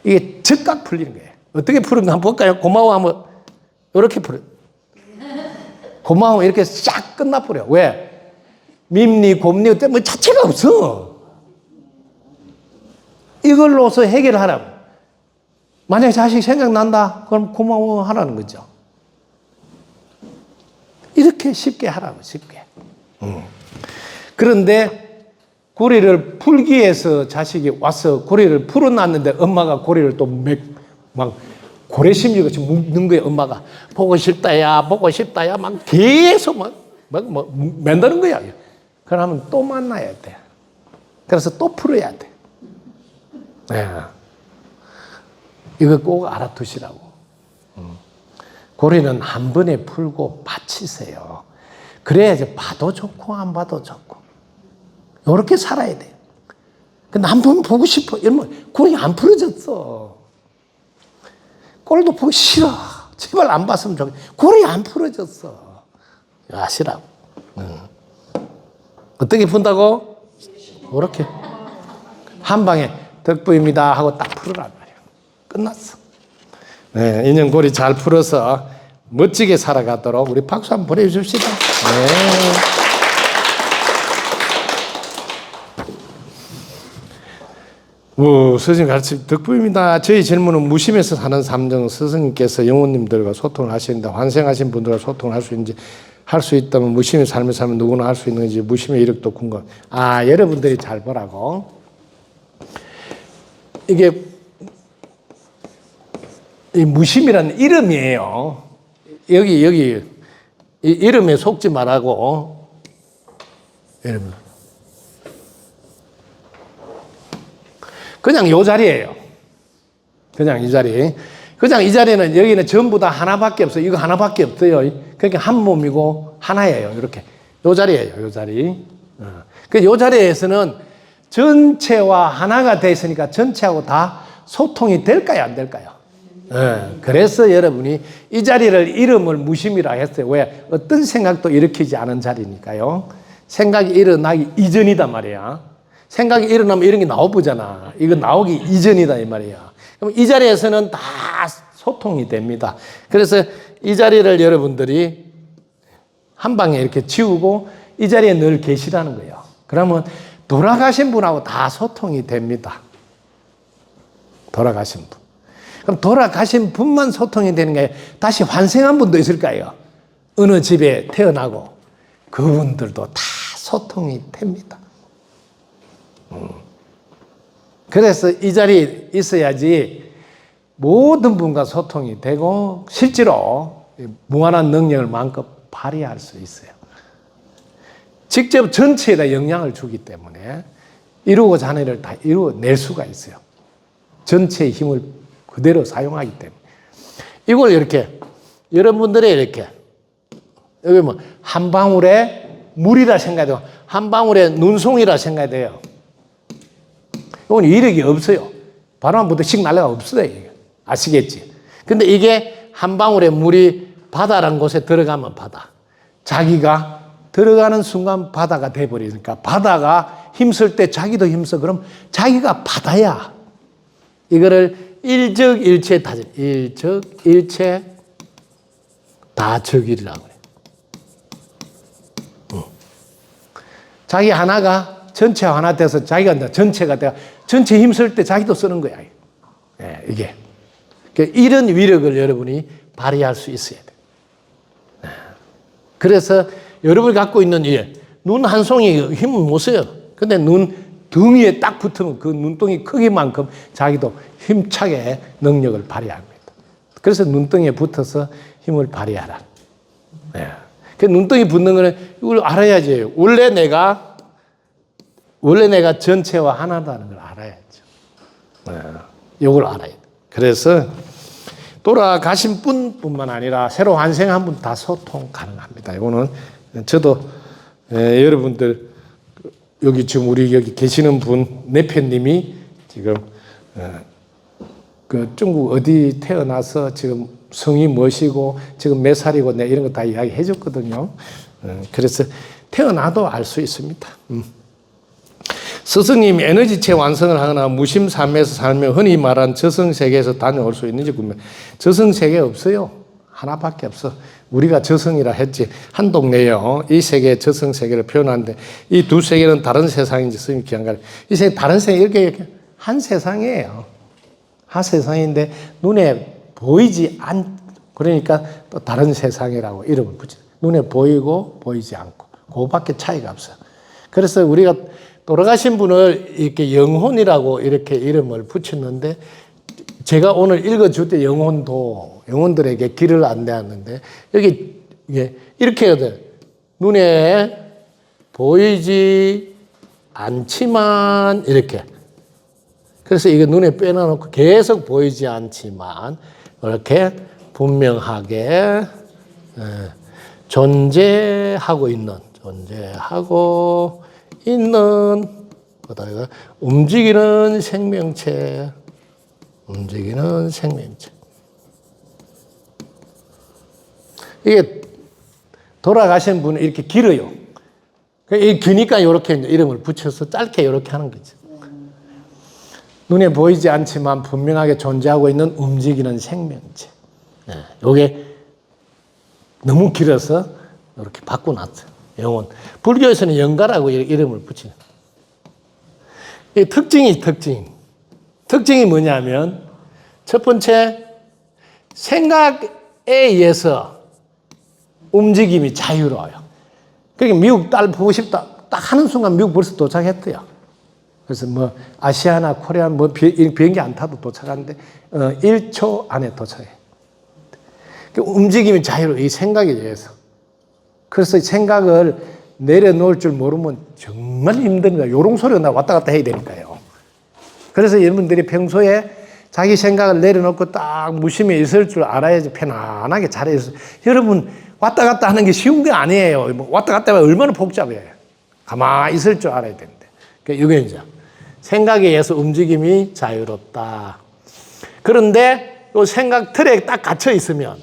이게 즉각 풀리는 거예요. 어떻게 푸는가 한번 볼까요? 고마워하면 이렇게 풀어요. 고마워 이렇게 싹 끝나버려. 왜? 밉니 곱니 뭐 자체가 없어. 이걸로서 해결하라고. 만약에 자식 생각난다 그럼 고마워하라는 거죠. 이렇게 쉽게 하라고. 쉽게. 그런데 고리를 풀기 위해서 자식이 와서 고리를 풀어놨는데 엄마가 고리를 또 막 고래심리같이 묶는 거예요. 엄마가 보고 싶다야 보고 싶다야 막 계속 막 만드는 거야. 그러면 또 만나야 돼. 그래서 또 풀어야 돼. 네. 이거 꼭 알아두시라고. 고리는 한 번에 풀고 바치세요. 그래야지 봐도 좋고 안 봐도 좋고 이렇게 살아야 돼요. 근데 한 번 보고 싶어 이러면 고리 안 풀어졌어. 꼴도 보기 싫어. 제발 안 봤으면 좋겠어. 고리 안 풀어졌어. 아시라고. 어떻게 푼다고? 이렇게 한 방에 덕부입니다 하고 딱 풀으란 말이야. 끝났어. 네, 인연 고리 잘 풀어서 멋지게 살아가도록 우리 박수 한번 보내줍시다. 네. 스승님 가르침 덕부입니다. 저희 질문은 무심에서 사는 삼정 스승님께서 영혼님들과 소통을 하시는데 환생하신 분들과 소통을 할 수 있는지, 할 수 있다면 무심의 삶을 살면 누구나 할 수 있는지 무심의 이력도 궁금. 여러분들이 잘 보라고. 이게 이 무심이라는 이름이에요. 여기 이 이름에 속지 말라고. 이름. 그냥 요 자리예요. 그냥 이 자리. 그냥 이 자리는 여기는 전부 다 하나밖에 없어요. 이거 하나밖에 없어요. 그러니까 한 몸이고 하나예요. 이렇게. 요 자리예요. 요 자리. 그 요 자리에서는 전체와 하나가 돼 있으니까 전체하고 다 소통이 될까요? 안 될까요? 그래서 여러분이 이 자리를 이름을 무심이라 했어요. 왜? 어떤 생각도 일으키지 않은 자리니까요. 생각이 일어나기 이전이단 말이야. 생각이 일어나면 이런 게 나오잖아. 이거 나오기 이전이다 이 말이야. 그럼 이 자리에서는 다 소통이 됩니다. 그래서 이 자리를 여러분들이 한 방에 이렇게 치우고 이 자리에 늘 계시라는 거예요. 그러면 돌아가신 분하고 다 소통이 됩니다. 돌아가신 분. 그럼 돌아가신 분만 소통이 되는 게 다시 환생한 분도 있을 거예요. 어느 집에 태어나고 그분들도 다 소통이 됩니다. 그래서 이 자리에 있어야지 모든 분과 소통이 되고 실제로 무한한 능력을 마음껏 발휘할 수 있어요. 직접 전체에다 영향을 주기 때문에 이루고자 하는 일을 다 이루어낼 수가 있어요. 전체의 힘을 그대로 사용하기 때문에. 이걸 이렇게 여러분들의 이렇게 여기 뭐 한 방울의 물이라 생각해도 한 방울의 눈송이라 생각해요. 이건 이력이 없어요. 바람부터 씩 날라가 없어요. 이게. 아시겠지? 근데 이게 한 방울의 물이 바다라는 곳에 들어가면 바다. 자기가 들어가는 순간 바다가 돼버리니까 바다가 힘쓸 때 자기도 힘써. 그럼 자기가 바다야. 이거를 일적일체 다적. 일적일체 다적이라고 해요. 자기 하나가 전체 하나 돼서 자기가 전체가 돼가 전체 힘쓸 때 자기도 쓰는 거야. 이게. 이런 위력을 여러분이 발휘할 수 있어야 돼. 그래서 여러분이 갖고 있는 눈 한 송이 힘을 못 써요. 근데 눈 등위에 딱 붙으면 그 눈덩이 크기만큼 자기도 힘차게 능력을 발휘합니다. 그래서 눈덩이에 붙어서 힘을 발휘하라. 네. 그 눈덩이 붙는 거는 이걸 알아야지. 원래 내가 전체와 하나다는 걸 알아야죠. 네. 이걸 알아야 돼. 그래서 돌아가신 분뿐만 아니라 새로 환생한 분 다 소통 가능합니다. 이거는 저도 여러분들 여기 지금 우리 여기 계시는 분 내편님이 지금 그 중국 어디 태어나서 지금 성이 무엇이고 지금 몇 살이고 내 이런 거 다 이야기해 줬거든요. 그래서 태어나도 알 수 있습니다. 스승님이 에너지체 완성을 하거나 무심삼에서 살며 흔히 말한 저승세계에서 다녀올 수 있는지 궁금해. 저승세계 없어요. 하나밖에 없어. 우리가 저승이라 했지. 한 동네요. 이 세계 저승세계를 표현하는데 이 두 세계는 다른 세상인지 스님이 기한가요. 이 세계 다른 세계 이렇게 한 세상이에요. 한 세상인데 눈에 보이지 그러니까 또 다른 세상이라고 이름을 붙여. 눈에 보이고 보이지 않고 그거밖에 차이가 없어요. 그래서 우리가 돌아가신 분을 이렇게 영혼이라고 이렇게 이름을 붙였는데 제가 오늘 읽어줄 때 영혼들에게 길을 안내하는데 여기 이렇게 해야 돼. 눈에 보이지 않지만 이렇게. 그래서 이게 눈에 빼놔놓고 계속 보이지 않지만 이렇게 분명하게 존재하고 있는 거다가 움직이는 생명체. 이게 돌아가신 분은 이렇게 길어요. 기니까 이렇게 이름을 붙여서 짧게 이렇게 하는 거죠. 눈에 보이지 않지만 분명하게 존재하고 있는 움직이는 생명체. 이게 너무 길어서 이렇게 바꿔놨어요. 영혼. 불교에서는 영가라고 이름을 붙이는. 이 특징이 뭐냐면 첫 번째 생각에 의해서 움직임이 자유로워요. 그러니까 미국 딸 보고 싶다 딱 하는 순간 미국 벌써 도착했대요. 그래서 뭐 아시아나 코리아 뭐 비행기 안 타도 도착하는데 1초 안에 도착해. 움직임이 자유로워. 이 생각에 의해서. 그래서 생각을 내려놓을 줄 모르면 정말 힘든 거예요. 요런 소리가 나 왔다 갔다 해야 되니까요. 그래서 여러분들이 평소에 자기 생각을 내려놓고 딱 무심히 있을 줄 알아야지 편안하게 잘해서. 여러분 왔다 갔다 하는 게 쉬운 게 아니에요. 왔다 갔다 하면 얼마나 복잡해요. 가만히 있을 줄 알아야 되는데. 그러니까 이게 이제 생각에 의해서 움직임이 자유롭다. 그런데 이 생각 틀에 딱 갇혀 있으면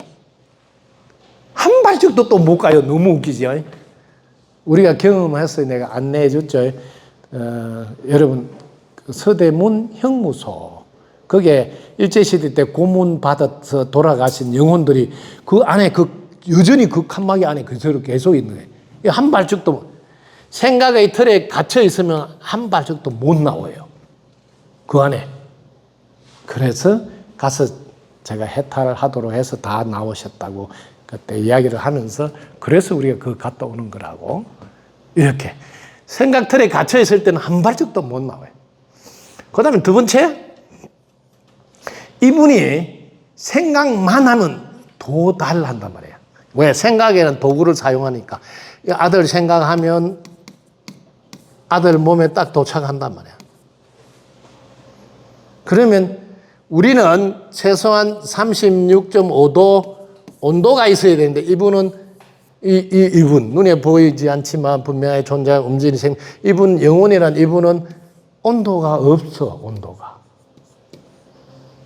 한 발짝도 또 못 가요. 너무 웃기죠. 우리가 경험했어요. 내가 안내해 줬죠. 여러분 서대문 형무소 거기에 일제시대 때 고문 받아서 돌아가신 영혼들이 그 안에 여전히 그 칸막이 안에 그대로 계속 있는 거예요. 한 발짝도 생각의 틀에 갇혀 있으면 한 발짝도 못 나와요. 그 안에. 그래서 가서 제가 해탈을 하도록 해서 다 나오셨다고 그때 이야기를 하면서 그래서 우리가 그거 갔다 오는 거라고. 이렇게 생각 틀에 갇혀 있을 때는 한 발짝도 못 나와요. 그 다음에 두 번째, 이분이 생각만 하면 도달한단 말이에요. 왜? 생각에는 도구를 사용하니까. 아들 생각하면 아들 몸에 딱 도착한단 말이에요. 그러면 우리는 최소한 36.5도 온도가 있어야 되는데 이분 눈에 보이지 않지만 분명히 존재하는 움직이는 생명. 이분 영혼이란 이분은 온도가 없어. 온도가.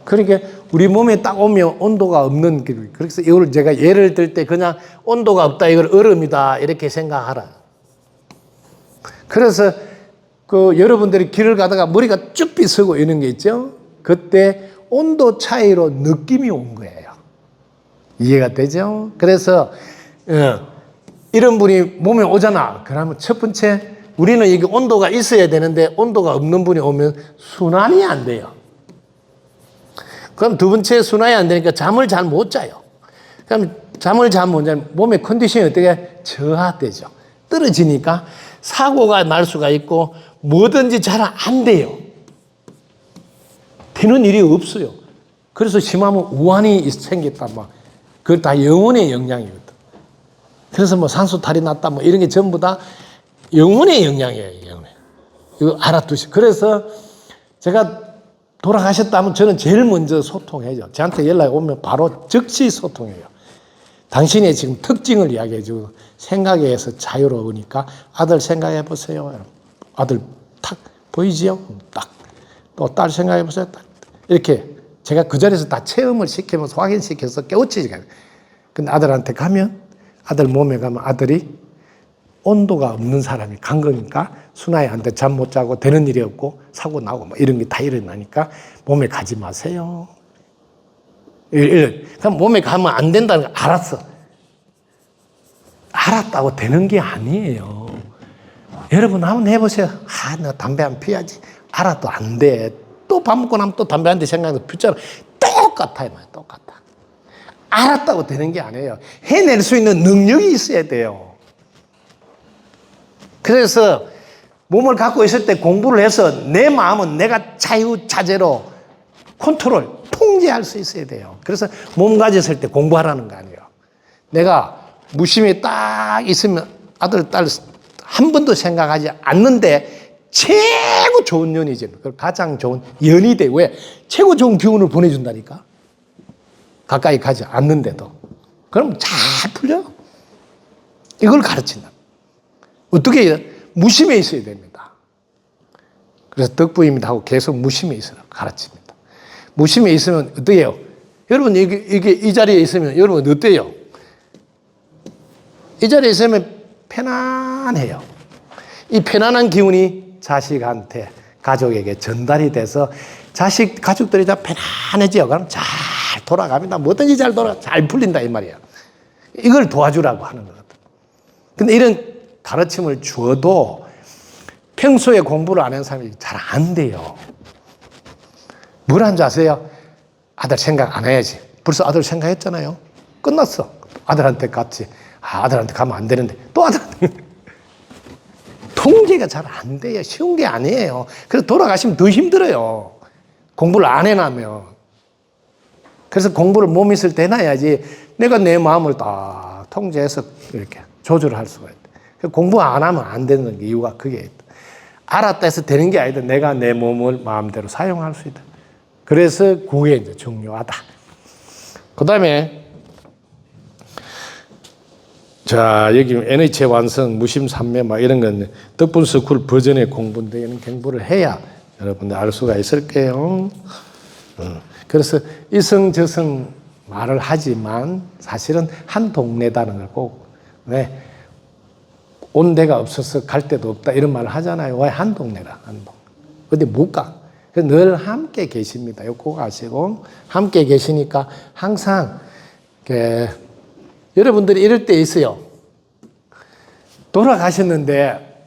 그러니까 우리 몸에 딱 오면 온도가 없는 길. 그래서 이걸 제가 예를 들 때 그냥 온도가 없다. 이걸 얼음이다. 이렇게 생각하라. 그래서 여러분들이 길을 가다가 머리가 쭉 빗서고 이런 게 있죠. 그때 온도 차이로 느낌이 온 거예요. 이해가 되죠? 그래서 이런 분이 몸에 오잖아. 그러면 첫 번째 우리는 이게 온도가 있어야 되는데 온도가 없는 분이 오면 순환이 안 돼요. 그럼 두 번째 순환이 안 되니까 잠을 잘 못 자요. 그럼 잠을 자면 몸의 컨디션이 어떻게 저하되죠. 떨어지니까 사고가 날 수가 있고 뭐든지 잘 안 돼요. 되는 일이 없어요. 그래서 심하면 우환이 생겼다. 그걸 다 영혼의 영향이거든. 그래서 뭐 산소탈이 났다. 뭐 이런 게 전부 다 영혼의 영향이에요. 영혼의. 이거 알아두시고. 그래서 제가 돌아가셨다면 저는 제일 먼저 소통해요. 저한테 연락이 오면 바로 즉시 소통해요. 당신의 지금 특징을 이야기해주고 생각에서 자유로우니까 아들 생각해 보세요. 아들 탁 보이지요? 딱. 또 딸 생각해 보세요. 딱. 이렇게 제가 그 자리에서 다 체험을 시키면서 확인시켜서 깨우치지. 근데 아들한테 가면 아들 몸에 가면 아들이 온도가 없는 사람이 간 거니까 순화해한테 잠 못 자고 되는 일이 없고 사고 나고 뭐 이런 게 다 일어나니까 몸에 가지 마세요. 그럼 몸에 가면 안 된다는 거 알았어. 알았다고 되는 게 아니에요. 여러분 한번 해보세요. 나 담배 안 피워야지. 알아도 안 돼. 또 밥 먹고 나면 또 담배 한 대 생각해서 피우잖아. 똑같아요. 똑같아. 알았다고 되는 게 아니에요. 해낼 수 있는 능력이 있어야 돼요. 그래서 몸을 갖고 있을 때 공부를 해서 내 마음은 내가 자유자재로 컨트롤, 통제할 수 있어야 돼요. 그래서 몸 가졌을 때 공부하라는 거 아니에요. 내가 무심히 딱 있으면 아들, 딸 한 번도 생각하지 않는데 최고 좋은 연이죠. 가장 좋은 연이 돼. 왜? 최고 좋은 기운을 보내준다니까. 가까이 가지 않는데도. 그럼 잘 풀려. 이걸 가르친다. 어떻게 해요? 무심해 있어야 됩니다. 그래서 덕부입니다 하고 계속 무심해 있으라고 가르칩니다. 무심해 있으면 어떻게 해요? 여러분 이게 이 자리에 있으면 여러분 어때요? 이 자리에 있으면 편안해요. 이 편안한 기운이 자식한테 가족에게 전달이 돼서 가족들이 다 편안해져요. 그럼 잘 돌아갑니다. 뭐든지 잘 풀린다 이 말이에요. 이걸 도와주라고 하는 거거든. 근데 이런 가르침을 주어도 평소에 공부를 안 하는 사람이 잘 안 돼요. 뭘 한 줄 아세요? 아들 생각 안 해야지. 벌써 아들 생각했잖아요. 끝났어. 아들한테 갔지. 아들한테 가면 안 되는데 또 아들한테. 통제가 잘 안 돼요. 쉬운 게 아니에요. 그래서 돌아가시면 더 힘들어요. 공부를 안 해놔면. 그래서 공부를 몸 있을 때 해놔야지 내가 내 마음을 다 통제해서 이렇게 조절할 수가 있다. 공부 안 하면 안 되는 이유가 그게 있다. 알았다 해서 되는 게 아니다. 내가 내 몸을 마음대로 사용할 수 있다. 그래서 그게 이제 중요하다. 그 다음에 자, 여기 NH의 완성, 무심삼매 막 이런 건 덕분스쿨 버전의 공부인데 이런 공부를 해야 여러분들 알 수가 있을 거예요. 그래서 이성저성 말을 하지만 사실은 한 동네다는 걸 꼭 온 데가 없어서 갈 데도 없다 이런 말을 하잖아요. 왜 한 동네라 한 동. 근데 못 가. 그래서 늘 함께 계십니다. 이거 꼭 아시고 함께 계시니까 항상 여러분들이 이럴 때 있어요. 돌아가셨는데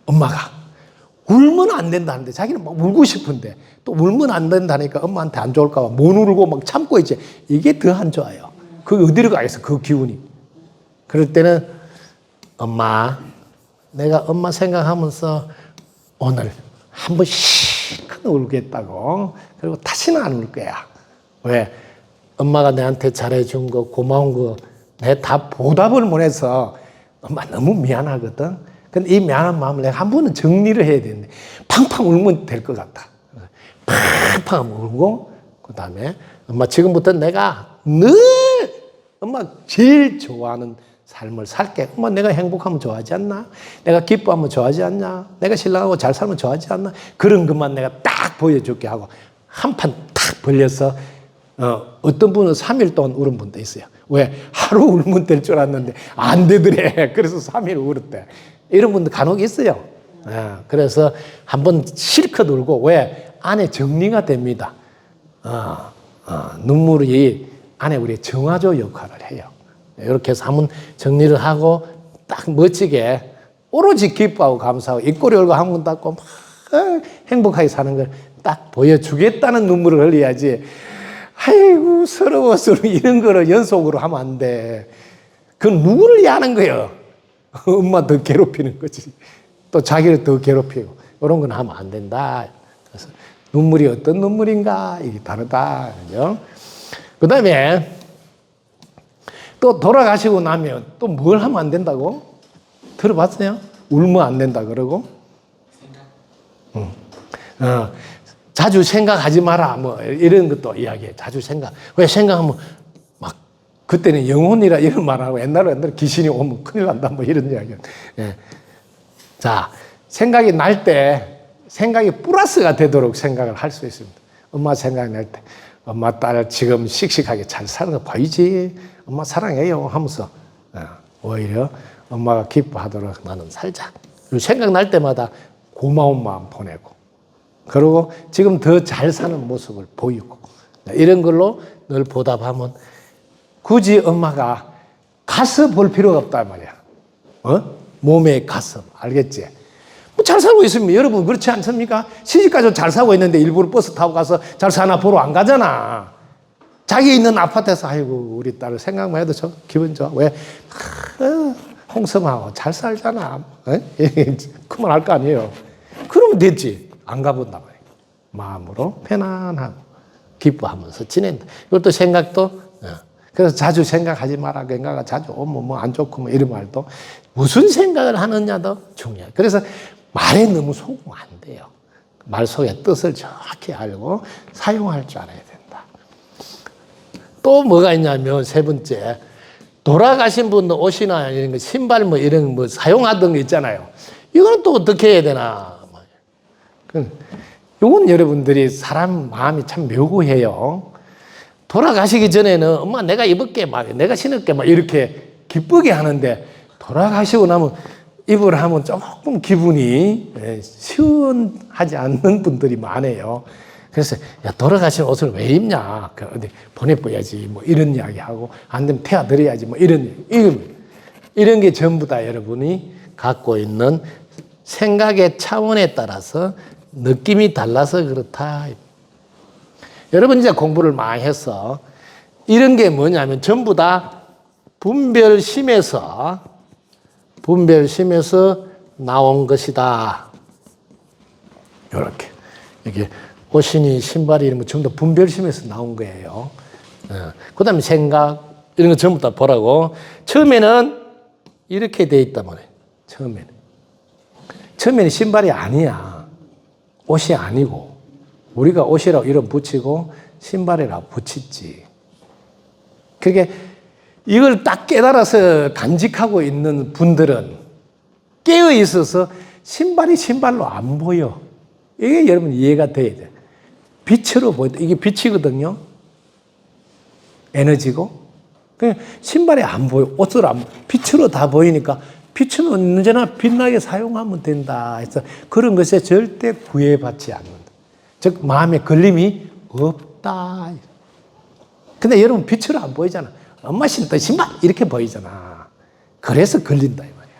엄마가 울면 안 된다는데 자기는 막 울고 싶은데 또 울면 안 된다니까 엄마한테 안 좋을까 봐 못 울고 막 참고 있지. 이게 더 안 좋아요. 그게 어디로 가 있어 그 기운이. 그럴 때는 엄마 내가 엄마 생각하면서 오늘 한 번 실컷 울겠다고. 그리고 다시는 안 울 거야. 왜? 엄마가 내한테 잘해준 거 고마운 거 내 다 보답을 못 해서 엄마 너무 미안하거든. 근데 이 미안한 마음을 내가 한 번은 정리를 해야 되는데 팡팡 울면 될 것 같다. 팡팡 울고 그 다음에 엄마 지금부터 내가 늘 엄마 제일 좋아하는 삶을 살게. 엄마 내가 행복하면 좋아하지 않나? 내가 기뻐하면 좋아하지 않냐? 내가 신랑하고 잘 살면 좋아하지 않나? 그런 것만 내가 딱 보여줄게 하고 한 판 딱 벌려서 어떤 분은 3일 동안 울은 분도 있어요. 왜? 하루 울면 될 줄 알았는데 안 되더래. 그래서 3일 울었대. 이런 분도 간혹 있어요. 그래서 한번 실컷 울고 왜? 안에 정리가 됩니다. 눈물이 안에 우리 정화조 역할을 해요. 이렇게 해서 한번 정리를 하고 딱 멋지게 오로지 기뻐하고 감사하고 입꼬리 열고 한 번 닦고 막 행복하게 사는 걸 딱 보여주겠다는 눈물을 흘려야지. 아이고, 서러워서 이런 거를 연속으로 하면 안 돼. 그건 누구를 위하는 거예요? 엄마 더 괴롭히는 거지. 또 자기를 더 괴롭히고. 이런 건 하면 안 된다. 그래서 눈물이 어떤 눈물인가? 이게 다르다. 그 다음에 또 돌아가시고 나면 또 뭘 하면 안 된다고? 들어봤어요? 울면 안 된다 그러고? 자주 생각하지 마라. 뭐 이런 것도 이야기해. 자주 생각. 왜 생각하면 막 그때는 영혼이라 이런 말하고 옛날에 귀신이 오면 큰일 난다. 뭐 이런 이야기. 예. 자, 생각이 날 때 생각이 플러스가 되도록 생각을 할 수 있습니다. 엄마 생각이 날 때 엄마 딸 지금 씩씩하게 잘 사는 거 보이지? 엄마 사랑해요 하면서 오히려 엄마가 기뻐하도록 나는 살자. 생각날 때마다 고마운 마음 보내고 그리고 지금 더 잘 사는 모습을 보이고 이런 걸로 늘 보답하면 굳이 엄마가 가서 볼 필요가 없단 말이야. 몸의 가슴 알겠지? 뭐 잘 살고 있으면 여러분 그렇지 않습니까? 시집가서 잘 살고 있는데 일부러 버스 타고 가서 잘 사나 보러 안 가잖아. 자기 있는 아파트에서 아이고 우리 딸을 생각만 해도 저 기분 좋아. 왜? 홍성하고 잘 살잖아. 그만 할 거 아니에요. 그러면 됐지. 안 가본다 말이야. 마음으로 편안하고 기뻐하면서 지낸다. 이것도 생각도 그래서 자주 생각하지 마라. 생각가 자주 오면 뭐 안 좋고 뭐 이런 말도 무슨 생각을 하느냐도 중요해. 그래서 말에 너무 속으면 안 돼요. 말 속의 뜻을 정확히 알고 사용할 줄 알아야 된다. 또 뭐가 있냐면 세 번째 돌아가신 분 옷이나 이런 거 신발 뭐 이런 뭐 사용하던 거 있잖아요. 이거는 또 어떻게 해야 되나? 이건 여러분들이 사람 마음이 참 묘구해요. 돌아가시기 전에는 엄마 내가 입을게 막 내가 신을게 막 이렇게 기쁘게 하는데 돌아가시고 나면 입으라 하면 조금 기분이 시원하지 않는 분들이 많아요. 그래서 야 돌아가신 옷을 왜 입냐? 어디 보내줘야지 뭐 이런 이야기하고 안 되면 태워드려야지 뭐 이런 게 전부 다 여러분이 갖고 있는 생각의 차원에 따라서 느낌이 달라서 그렇다. 여러분 이제 공부를 많이 해서 이런 게 뭐냐면 전부 다 분별심에서 나온 것이다. 이렇게 이게 옷이니 신발이 이런 거 전부 다 분별심에서 나온 거예요. 그 다음에 생각 이런 거 전부 다 보라고. 처음에는 이렇게 돼 있단 말이에요. 처음에는 신발이 아니야. 옷이 아니고 우리가 옷이라고 이름 붙이고 신발이라고 붙였지. 그게 이걸 딱 깨달아서 간직하고 있는 분들은 깨어 있어서 신발이 신발로 안 보여. 이게 여러분 이해가 돼야 돼. 빛으로 보인다. 이게 빛이거든요. 에너지고. 신발이 안 보여. 옷으로 안 보여. 빛으로 다 보이니까 빛은 언제나 빛나게 사용하면 된다. 해서 그런 것에 절대 구애받지 않는다. 즉 마음에 걸림이 없다. 근데 여러분 빛으로 안 보이잖아. 엄마 신던 신발 이렇게 보이잖아. 그래서 걸린다 이 말이야.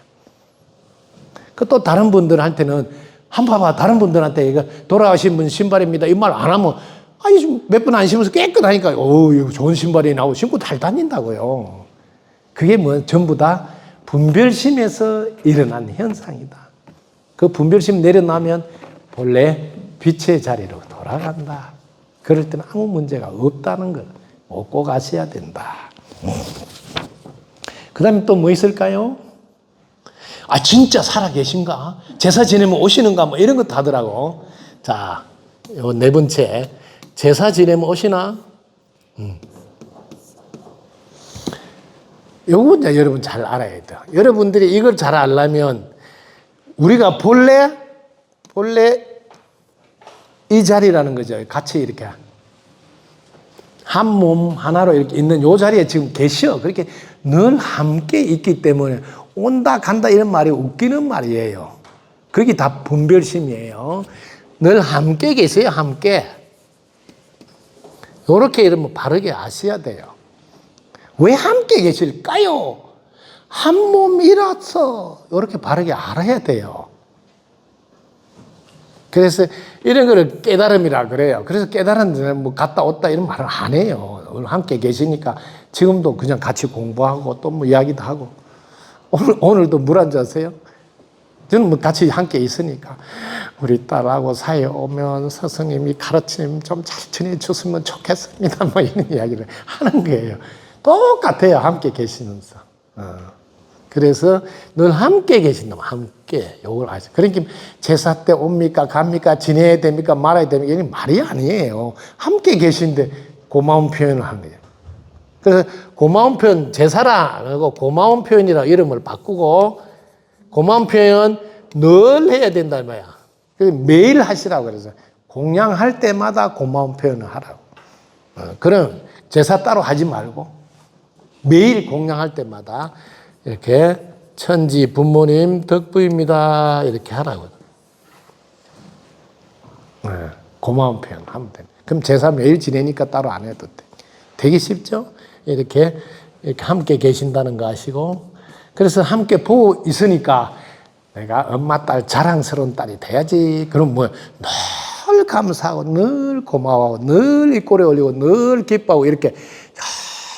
그 또 다른 분들한테는 한번 봐봐. 다른 분들한테 이거 돌아가신 분 신발입니다. 이 말 안 하면 아니 몇 번 안 신으면서 깨끗하니까 이거 좋은 신발이 나오고 신고 잘 다닌다고요. 그게 뭐 전부 다 분별심에서 일어난 현상이다. 그 분별심 내려나면 본래 빛의 자리로 돌아간다. 그럴 때는 아무 문제가 없다는 걸 꼭 아셔야 된다. 그 다음에 또 뭐 있을까요? 아, 진짜 살아계신가? 제사 지내면 오시는가? 뭐 이런 것도 하더라고. 자, 요 네 번째. 제사 지내면 오시나? 요거 이제 여러분 잘 알아야 돼요. 여러분들이 이걸 잘 알려면 우리가 본래 이 자리라는 거죠. 같이 이렇게 한 몸 하나로 이렇게 있는 요 자리에 지금 계셔. 그렇게 늘 함께 있기 때문에 온다 간다 이런 말이 웃기는 말이에요. 그게 다 분별심이에요. 늘 함께 계세요. 함께. 요렇게 이러면 바르게 아셔야 돼요. 왜 함께 계실까요? 한 몸이라서 이렇게 바르게 알아야 돼요. 그래서 이런 거를 깨달음이라 그래요. 그래서 깨달은 뭐 갔다 왔다 이런 말을 안 해요. 함께 계시니까 지금도 그냥 같이 공부하고 또 뭐 이야기도 하고. 오늘도 물 한 잔세요? 저는 뭐 같이 함께 있으니까 우리 딸하고 사이에 오면 스승님이 가르침 좀 잘 전해줬으면 좋겠습니다. 뭐 이런 이야기를 하는 거예요. 똑같아요. 함께 계시면서. 그래서 늘 함께 계신다면 함께 요걸 아시죠. 그러니까 제사 때 옵니까 갑니까 지내야 됩니까 말아야 됩니까 이게 말이 아니에요. 함께 계신데 고마운 표현을 하는 거예요. 그래서 고마운 표현 제사라 그리고 고마운 표현이라 이름을 바꾸고 고마운 표현 늘 해야 된다 말이야. 매일 하시라고 그래서 공양할 때마다 고마운 표현을 하라고. 그럼 제사 따로 하지 말고 매일 공양할 때마다 이렇게 천지 부모님 덕부입니다 이렇게 하라고. 고마운 표현 하면 돼. 그럼 제사 매일 지내니까 따로 안 해도 돼. 되게 쉽죠? 이렇게 함께 계신다는 거 아시고 그래서 함께 보고 있으니까 내가 엄마 딸 자랑스러운 딸이 돼야지. 그럼 뭐야? 늘 감사하고 늘 고마워하고 늘 입꼬리 올리고 늘 기뻐하고 이렇게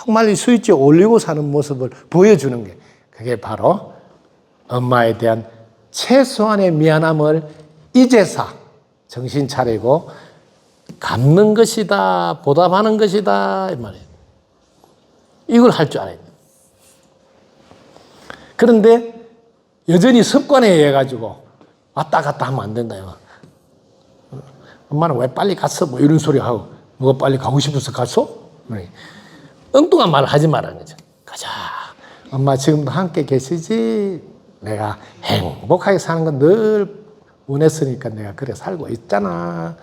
정말 이 스위치 올리고 사는 모습을 보여주는 게 그게 바로 엄마에 대한 최소한의 미안함을 이제서 정신 차리고 갚는 것이다 보답하는 것이다 이 말이에요. 이걸 할 줄 알아야 돼요. 그런데 여전히 습관에 의해 가지고 왔다 갔다 하면 안 된다. 엄마는 왜 빨리 갔어? 뭐 이런 소리 하고 누가 빨리 가고 싶어서 갔어? 엉뚱한 말을 하지 말라는 거죠. 가자. 엄마 지금도 함께 계시지? 내가 행복하게 사는 건 늘 원했으니까 내가 그래 살고 있잖아.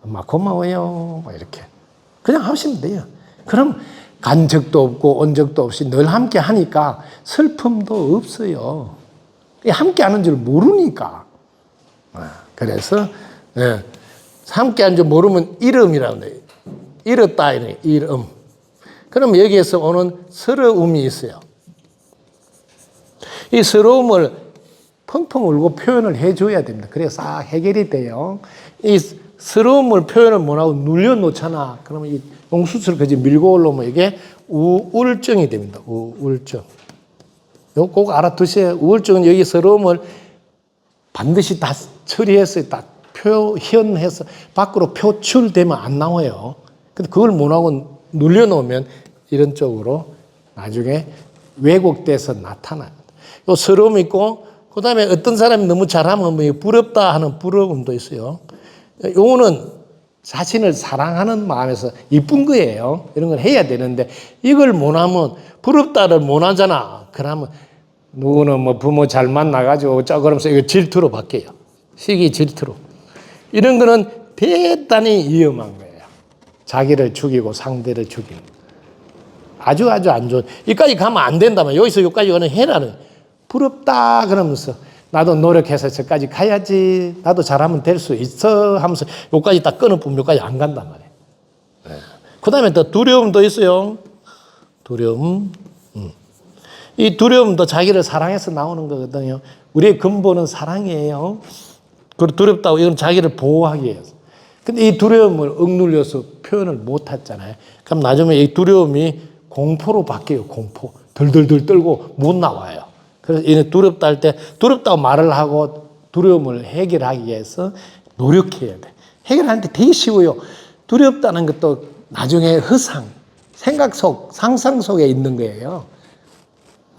엄마 고마워요. 뭐 이렇게 그냥 하시면 돼요. 그럼 간 적도 없고 온 적도 없이 늘 함께 하니까 슬픔도 없어요. 함께 하는 줄 모르니까. 그래서 함께 하는 줄 모르면 이름이라고 해요. 잃었다 이래 이름. 그럼 여기에서 오는 서러움이 있어요. 이 서러움을 펑펑 울고 표현을 해줘야 됩니다. 그래서 싹 해결이 돼요. 이 서러움을 표현을 못하고 눌려놓잖아. 그러면 이 옹수술 그지 밀고 올라오면 이게 우울증이 됩니다. 우울증. 이거 꼭 알아두세요. 우울증은 여기 서러움을 반드시 다 처리해서 다 표현해서 밖으로 표출되면 안 나와요. 근데 그걸 못하고 눌려놓으면 이런 쪽으로 나중에 왜곡돼서 나타나요. 요 서러움 있고, 그 다음에 어떤 사람이 너무 잘하면 뭐 부럽다 하는 부러움도 있어요. 요거는 자신을 사랑하는 마음에서 이쁜 거예요. 이런 걸 해야 되는데 이걸 못하면 부럽다를 못하잖아. 그러면 누구는 뭐 부모 잘 만나가지고 어쩌고 그러면서 이거 질투로 바뀌어요. 시기 질투로. 이런 거는 대단히 위험한 거예요. 자기를 죽이고 상대를 죽이는. 아주 안 좋은. 여기까지 가면 안 된다면 여기서 여기까지 가는 해라는. 부럽다 그러면서 나도 노력해서 저까지 가야지. 나도 잘하면 될 수 있어 하면서 여기까지 딱 끊어보면 여기까지 안 간단 말이에요. 네. 그 다음에 또 두려움도 있어요. 두려움. 이 두려움도 자기를 사랑해서 나오는 거거든요. 우리의 근본은 사랑이에요. 그리고 두렵다고 이건 자기를 보호하기 위해서. 근데 이 두려움을 억눌려서 표현을 못 했잖아요. 그럼 나중에 이 두려움이 공포로 바뀌어요. 공포. 덜덜덜 떨고 못 나와요. 그래서 이는 두렵다 할 때 두렵다고 말을 하고 두려움을 해결하기 위해서 노력해야 돼. 해결하는데 되게 쉬워요. 두렵다는 것도 나중에 허상, 생각 속, 상상 속에 있는 거예요.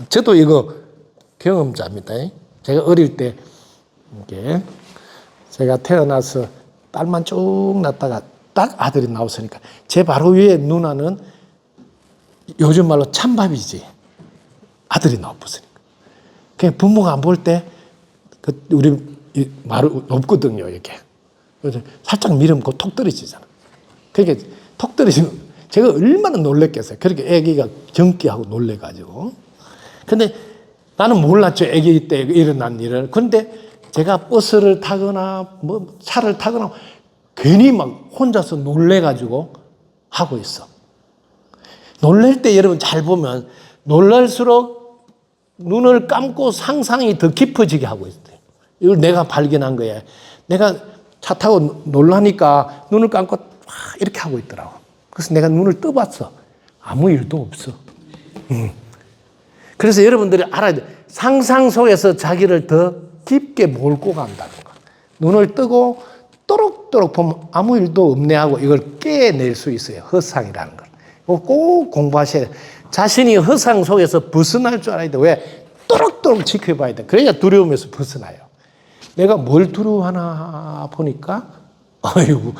저도 이거 경험자입니다. 제가 어릴 때 이게 제가 태어나서 딸만 쭉 낳다가 딱 아들이 나왔으니까 제 바로 위에 누나는 요즘 말로 찬밥이지. 아들이 나왔으니까. 그냥 부모가 안 볼 때 우리 말이 높거든요. 이렇게. 그래서 살짝 밀으면 톡 떨어지잖아. 그러니까 톡 떨어지면 제가 얼마나 놀랬겠어요. 그렇게 아기가 경기하고 놀래가지고. 근데 나는 몰랐죠. 아기 때 일어난 일을. 근데 제가 버스를 타거나 뭐 차를 타거나 괜히 막 혼자서 놀래가지고 하고 있어. 놀랄 때 여러분 잘 보면 놀랄수록 눈을 감고 상상이 더 깊어지게 하고 있어요. 이걸 내가 발견한 거예요. 내가 차 타고 놀라니까 눈을 감고 이렇게 하고 있더라고. 그래서 내가 눈을 떠봤어. 아무 일도 없어. 그래서 여러분들이 알아야 돼. 상상 속에서 자기를 더 깊게 몰고 간다는 거. 눈을 뜨고 또록또록 보면 아무 일도 없네 하고 이걸 깨낼 수 있어요. 허상이라는 걸. 꼭 공부하셔야 돼요. 자신이 허상 속에서 벗어날 줄 알아야 돼. 왜? 또록또록 지켜봐야 돼. 그래야 두려움에서 벗어나요. 내가 뭘 두려워하나 보니까 아이고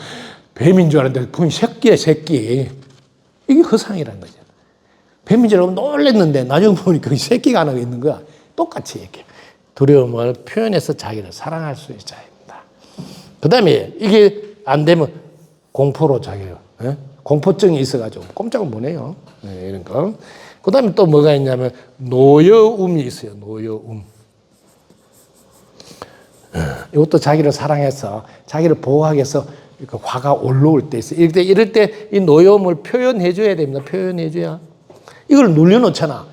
뱀인 줄 알았는데 보니 새끼야 새끼. 이게 허상이라는 거죠. 뱀인 줄 알고 놀랐는데 나중에 보니까 새끼가 하나 있는 거야. 똑같이 이렇게 두려움을 표현해서 자기를 사랑할 수 있어야 합니다. 그 다음에 이게 안 되면 공포로 자기를 공포증이 있어가지고 꼼짝을 못해요. 이런 거. 그 다음에 또 뭐가 있냐면 노여움이 있어요. 노여움. 이것도 자기를 사랑해서 자기를 보호하기 위해서 화가 올라올 때 있어요. 이럴 때 이 노여움을 표현해 줘야 됩니다. 표현해 줘야. 이걸 눌려놓잖아.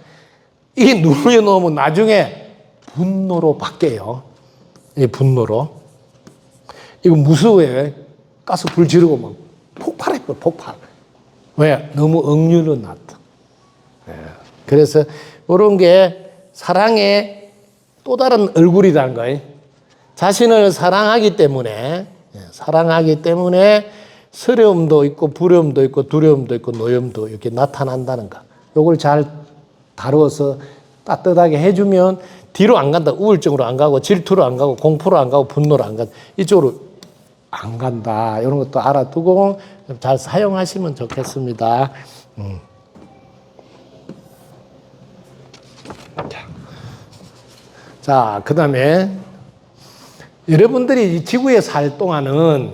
이게 눌려놓으면 나중에 분노로 바뀌어요. 이 분노로. 이거 무서워요. 가스 불 지르고 막 폭발해버려, 폭발. 왜? 너무 억눌러 놨다. 그래서 이런 게 사랑의 또 다른 얼굴이라는 거예요. 자신을 사랑하기 때문에 서러움도 있고 부러움도 있고 두려움도 있고 노여움도 이렇게 나타난다는 거. 이걸 잘 다루어서 따뜻하게 해주면 뒤로 안 간다. 우울증으로 안 가고 질투로 안 가고 공포로 안 가고 분노로 안 간다. 이쪽으로 안 간다. 이런 것도 알아두고 잘 사용하시면 좋겠습니다. 자, 그 다음에 여러분들이 이 지구에 살 동안은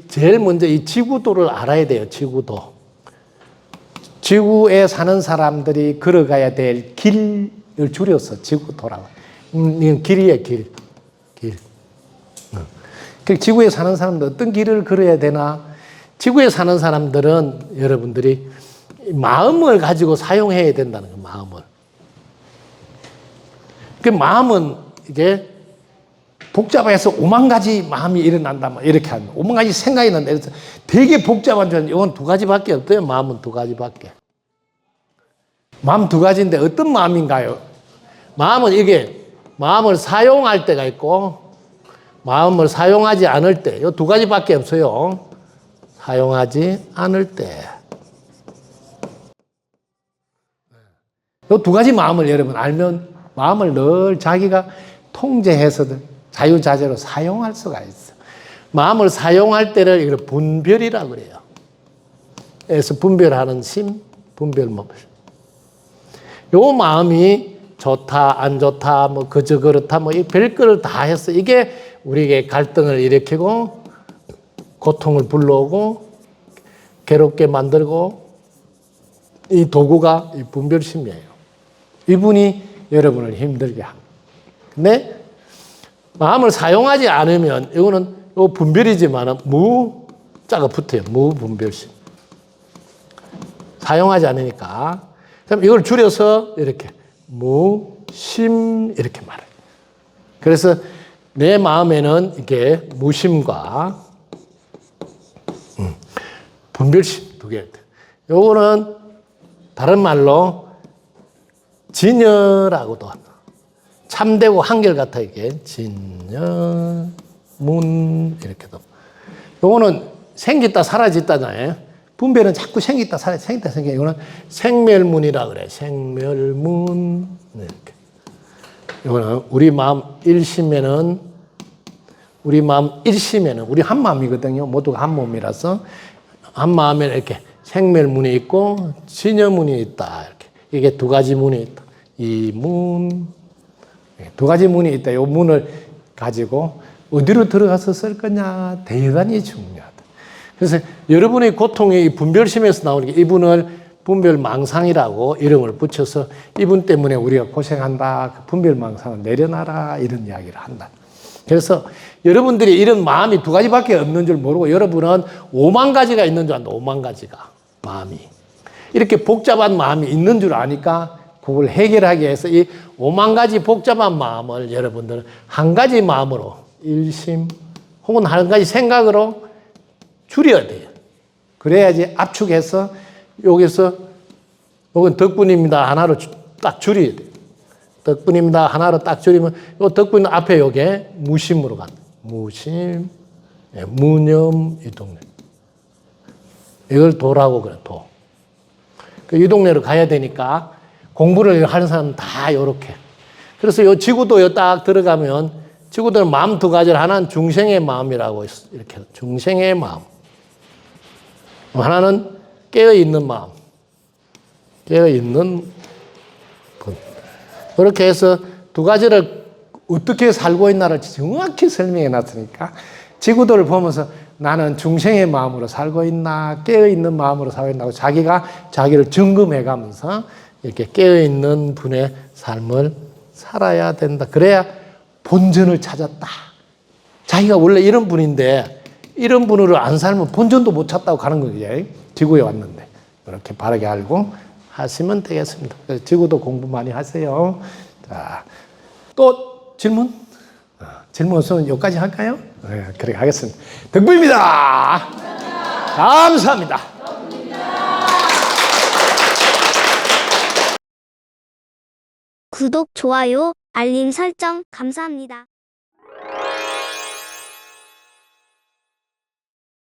제일 먼저 이 지구도를 알아야 돼요. 지구도. 지구에 사는 사람들이 걸어가야 될 길을 줄여서 지구도라고. 이건 길이에요, 길. 지구에 사는 사람들 어떤 길을 걸어야 되나? 지구에 사는 사람들은 여러분들이 마음을 가지고 사용해야 된다는 거예요. 마음을. 그 마음은 이게 복잡해서 5만 가지 마음이 일어난다. 이렇게 하는 5만 가지 생각이 난다. 그래서 되게 복잡한 줄 이건 두 가지밖에 없어요. 마음은 두 가지밖에. 마음 두 가지인데 어떤 마음인가요? 마음은 이게 마음을 사용할 때가 있고 마음을 사용하지 않을 때. 이 두 가지밖에 없어요. 사용하지 않을 때. 이 두 가지 마음을 여러분 알면 마음을 늘 자기가 통제해서든 자유자재로 사용할 수가 있어. 마음을 사용할 때를 이걸 분별이라고 그래요. 그래서 분별하는 심, 분별법. 요 마음이 좋다, 안 좋다, 뭐 그저 그렇다, 뭐 이 별거를 다 해서 이게 우리에게 갈등을 일으키고 고통을 불러오고 괴롭게 만들고 이 도구가 이 분별심이에요. 이분이 여러분을 힘들게 합니다. 근데 마음을 사용하지 않으면 이거는 요 분별이지만 무자가 붙어요. 무분별심. 사용하지 않으니까. 그럼 이걸 줄여서 이렇게 무심 이렇게 말해요. 그래서 내 마음에는 이게 무심과 분별심 두 개. 요거는 다른 말로 진여라고도 합니다. 참되고 한결같아 이게 진여 문 이렇게도. 요거는 생겼다 사라졌다잖아요. 분별은 자꾸 생겼다 사라졌다 생겼다 생겨. 이거는 생멸문이라 그래. 생멸문 이렇게. 이거는 우리 마음 일심에는 우리 한 마음이거든요. 모두가 한 몸이라서 한 마음에 이렇게 생멸문이 있고 진여문이 있다. 이렇게. 이게 두 가지 문이 있다. 이 문. 두 가지 문이 있다. 이 문을 가지고 어디로 들어가서 쓸 거냐 대단히 중요하다. 그래서 여러분의 고통이 이 분별심에서 나오는 게 이분을 분별망상이라고 이름을 붙여서 이분 때문에 우리가 고생한다. 그 분별망상을 내려놔라 이런 이야기를 한다. 그래서 여러분들이 이런 마음이 두 가지밖에 없는 줄 모르고 여러분은 5만 가지가 있는 줄 안다. 5만 가지가 마음이. 이렇게 복잡한 마음이 있는 줄 아니까 그걸 해결하기 위해서 이 5만 가지 복잡한 마음을 여러분들은 한 가지 마음으로 일심 혹은 한 가지 생각으로 줄여야 돼요. 그래야지 압축해서 여기서 혹은 덕분입니다 하나로 딱 줄여야 돼요. 덕분입니다 하나로 딱 줄이면 요 덕분 앞에 요게 무심으로 간다. 무심, 무념, 이동래. 이걸 도라고 그래, 도. 이 동네로 가야 되니까 공부를 하는 사람은 다 요렇게. 그래서 요 지구도에 딱 들어가면 지구도는 마음 두 가지를 하나는 중생의 마음이라고 있어. 이렇게 중생의 마음. 하나는 깨어있는 마음. 깨어있는 분. 그렇게 해서 두 가지를 어떻게 살고 있나를 정확히 설명해 놨으니까 지구도를 보면서 나는 중생의 마음으로 살고 있나 깨어있는 마음으로 살고 있나 자기가 자기를 점검해 가면서 이렇게 깨어있는 분의 삶을 살아야 된다. 그래야 본전을 찾았다. 자기가 원래 이런 분인데 이런 분으로 안 살면 본전도 못 찾다고 가는 거예요. 지구에 왔는데. 이렇게 바르게 알고 하시면 되겠습니다. 그래서 지구도 공부 많이 하세요. 자, 또 질문? 질문 없으면 여기까지 할까요? 네, 그렇게 하겠습니다. 덕분입니다. 감사합니다. 구독, 좋아요, 알림 설정 감사합니다.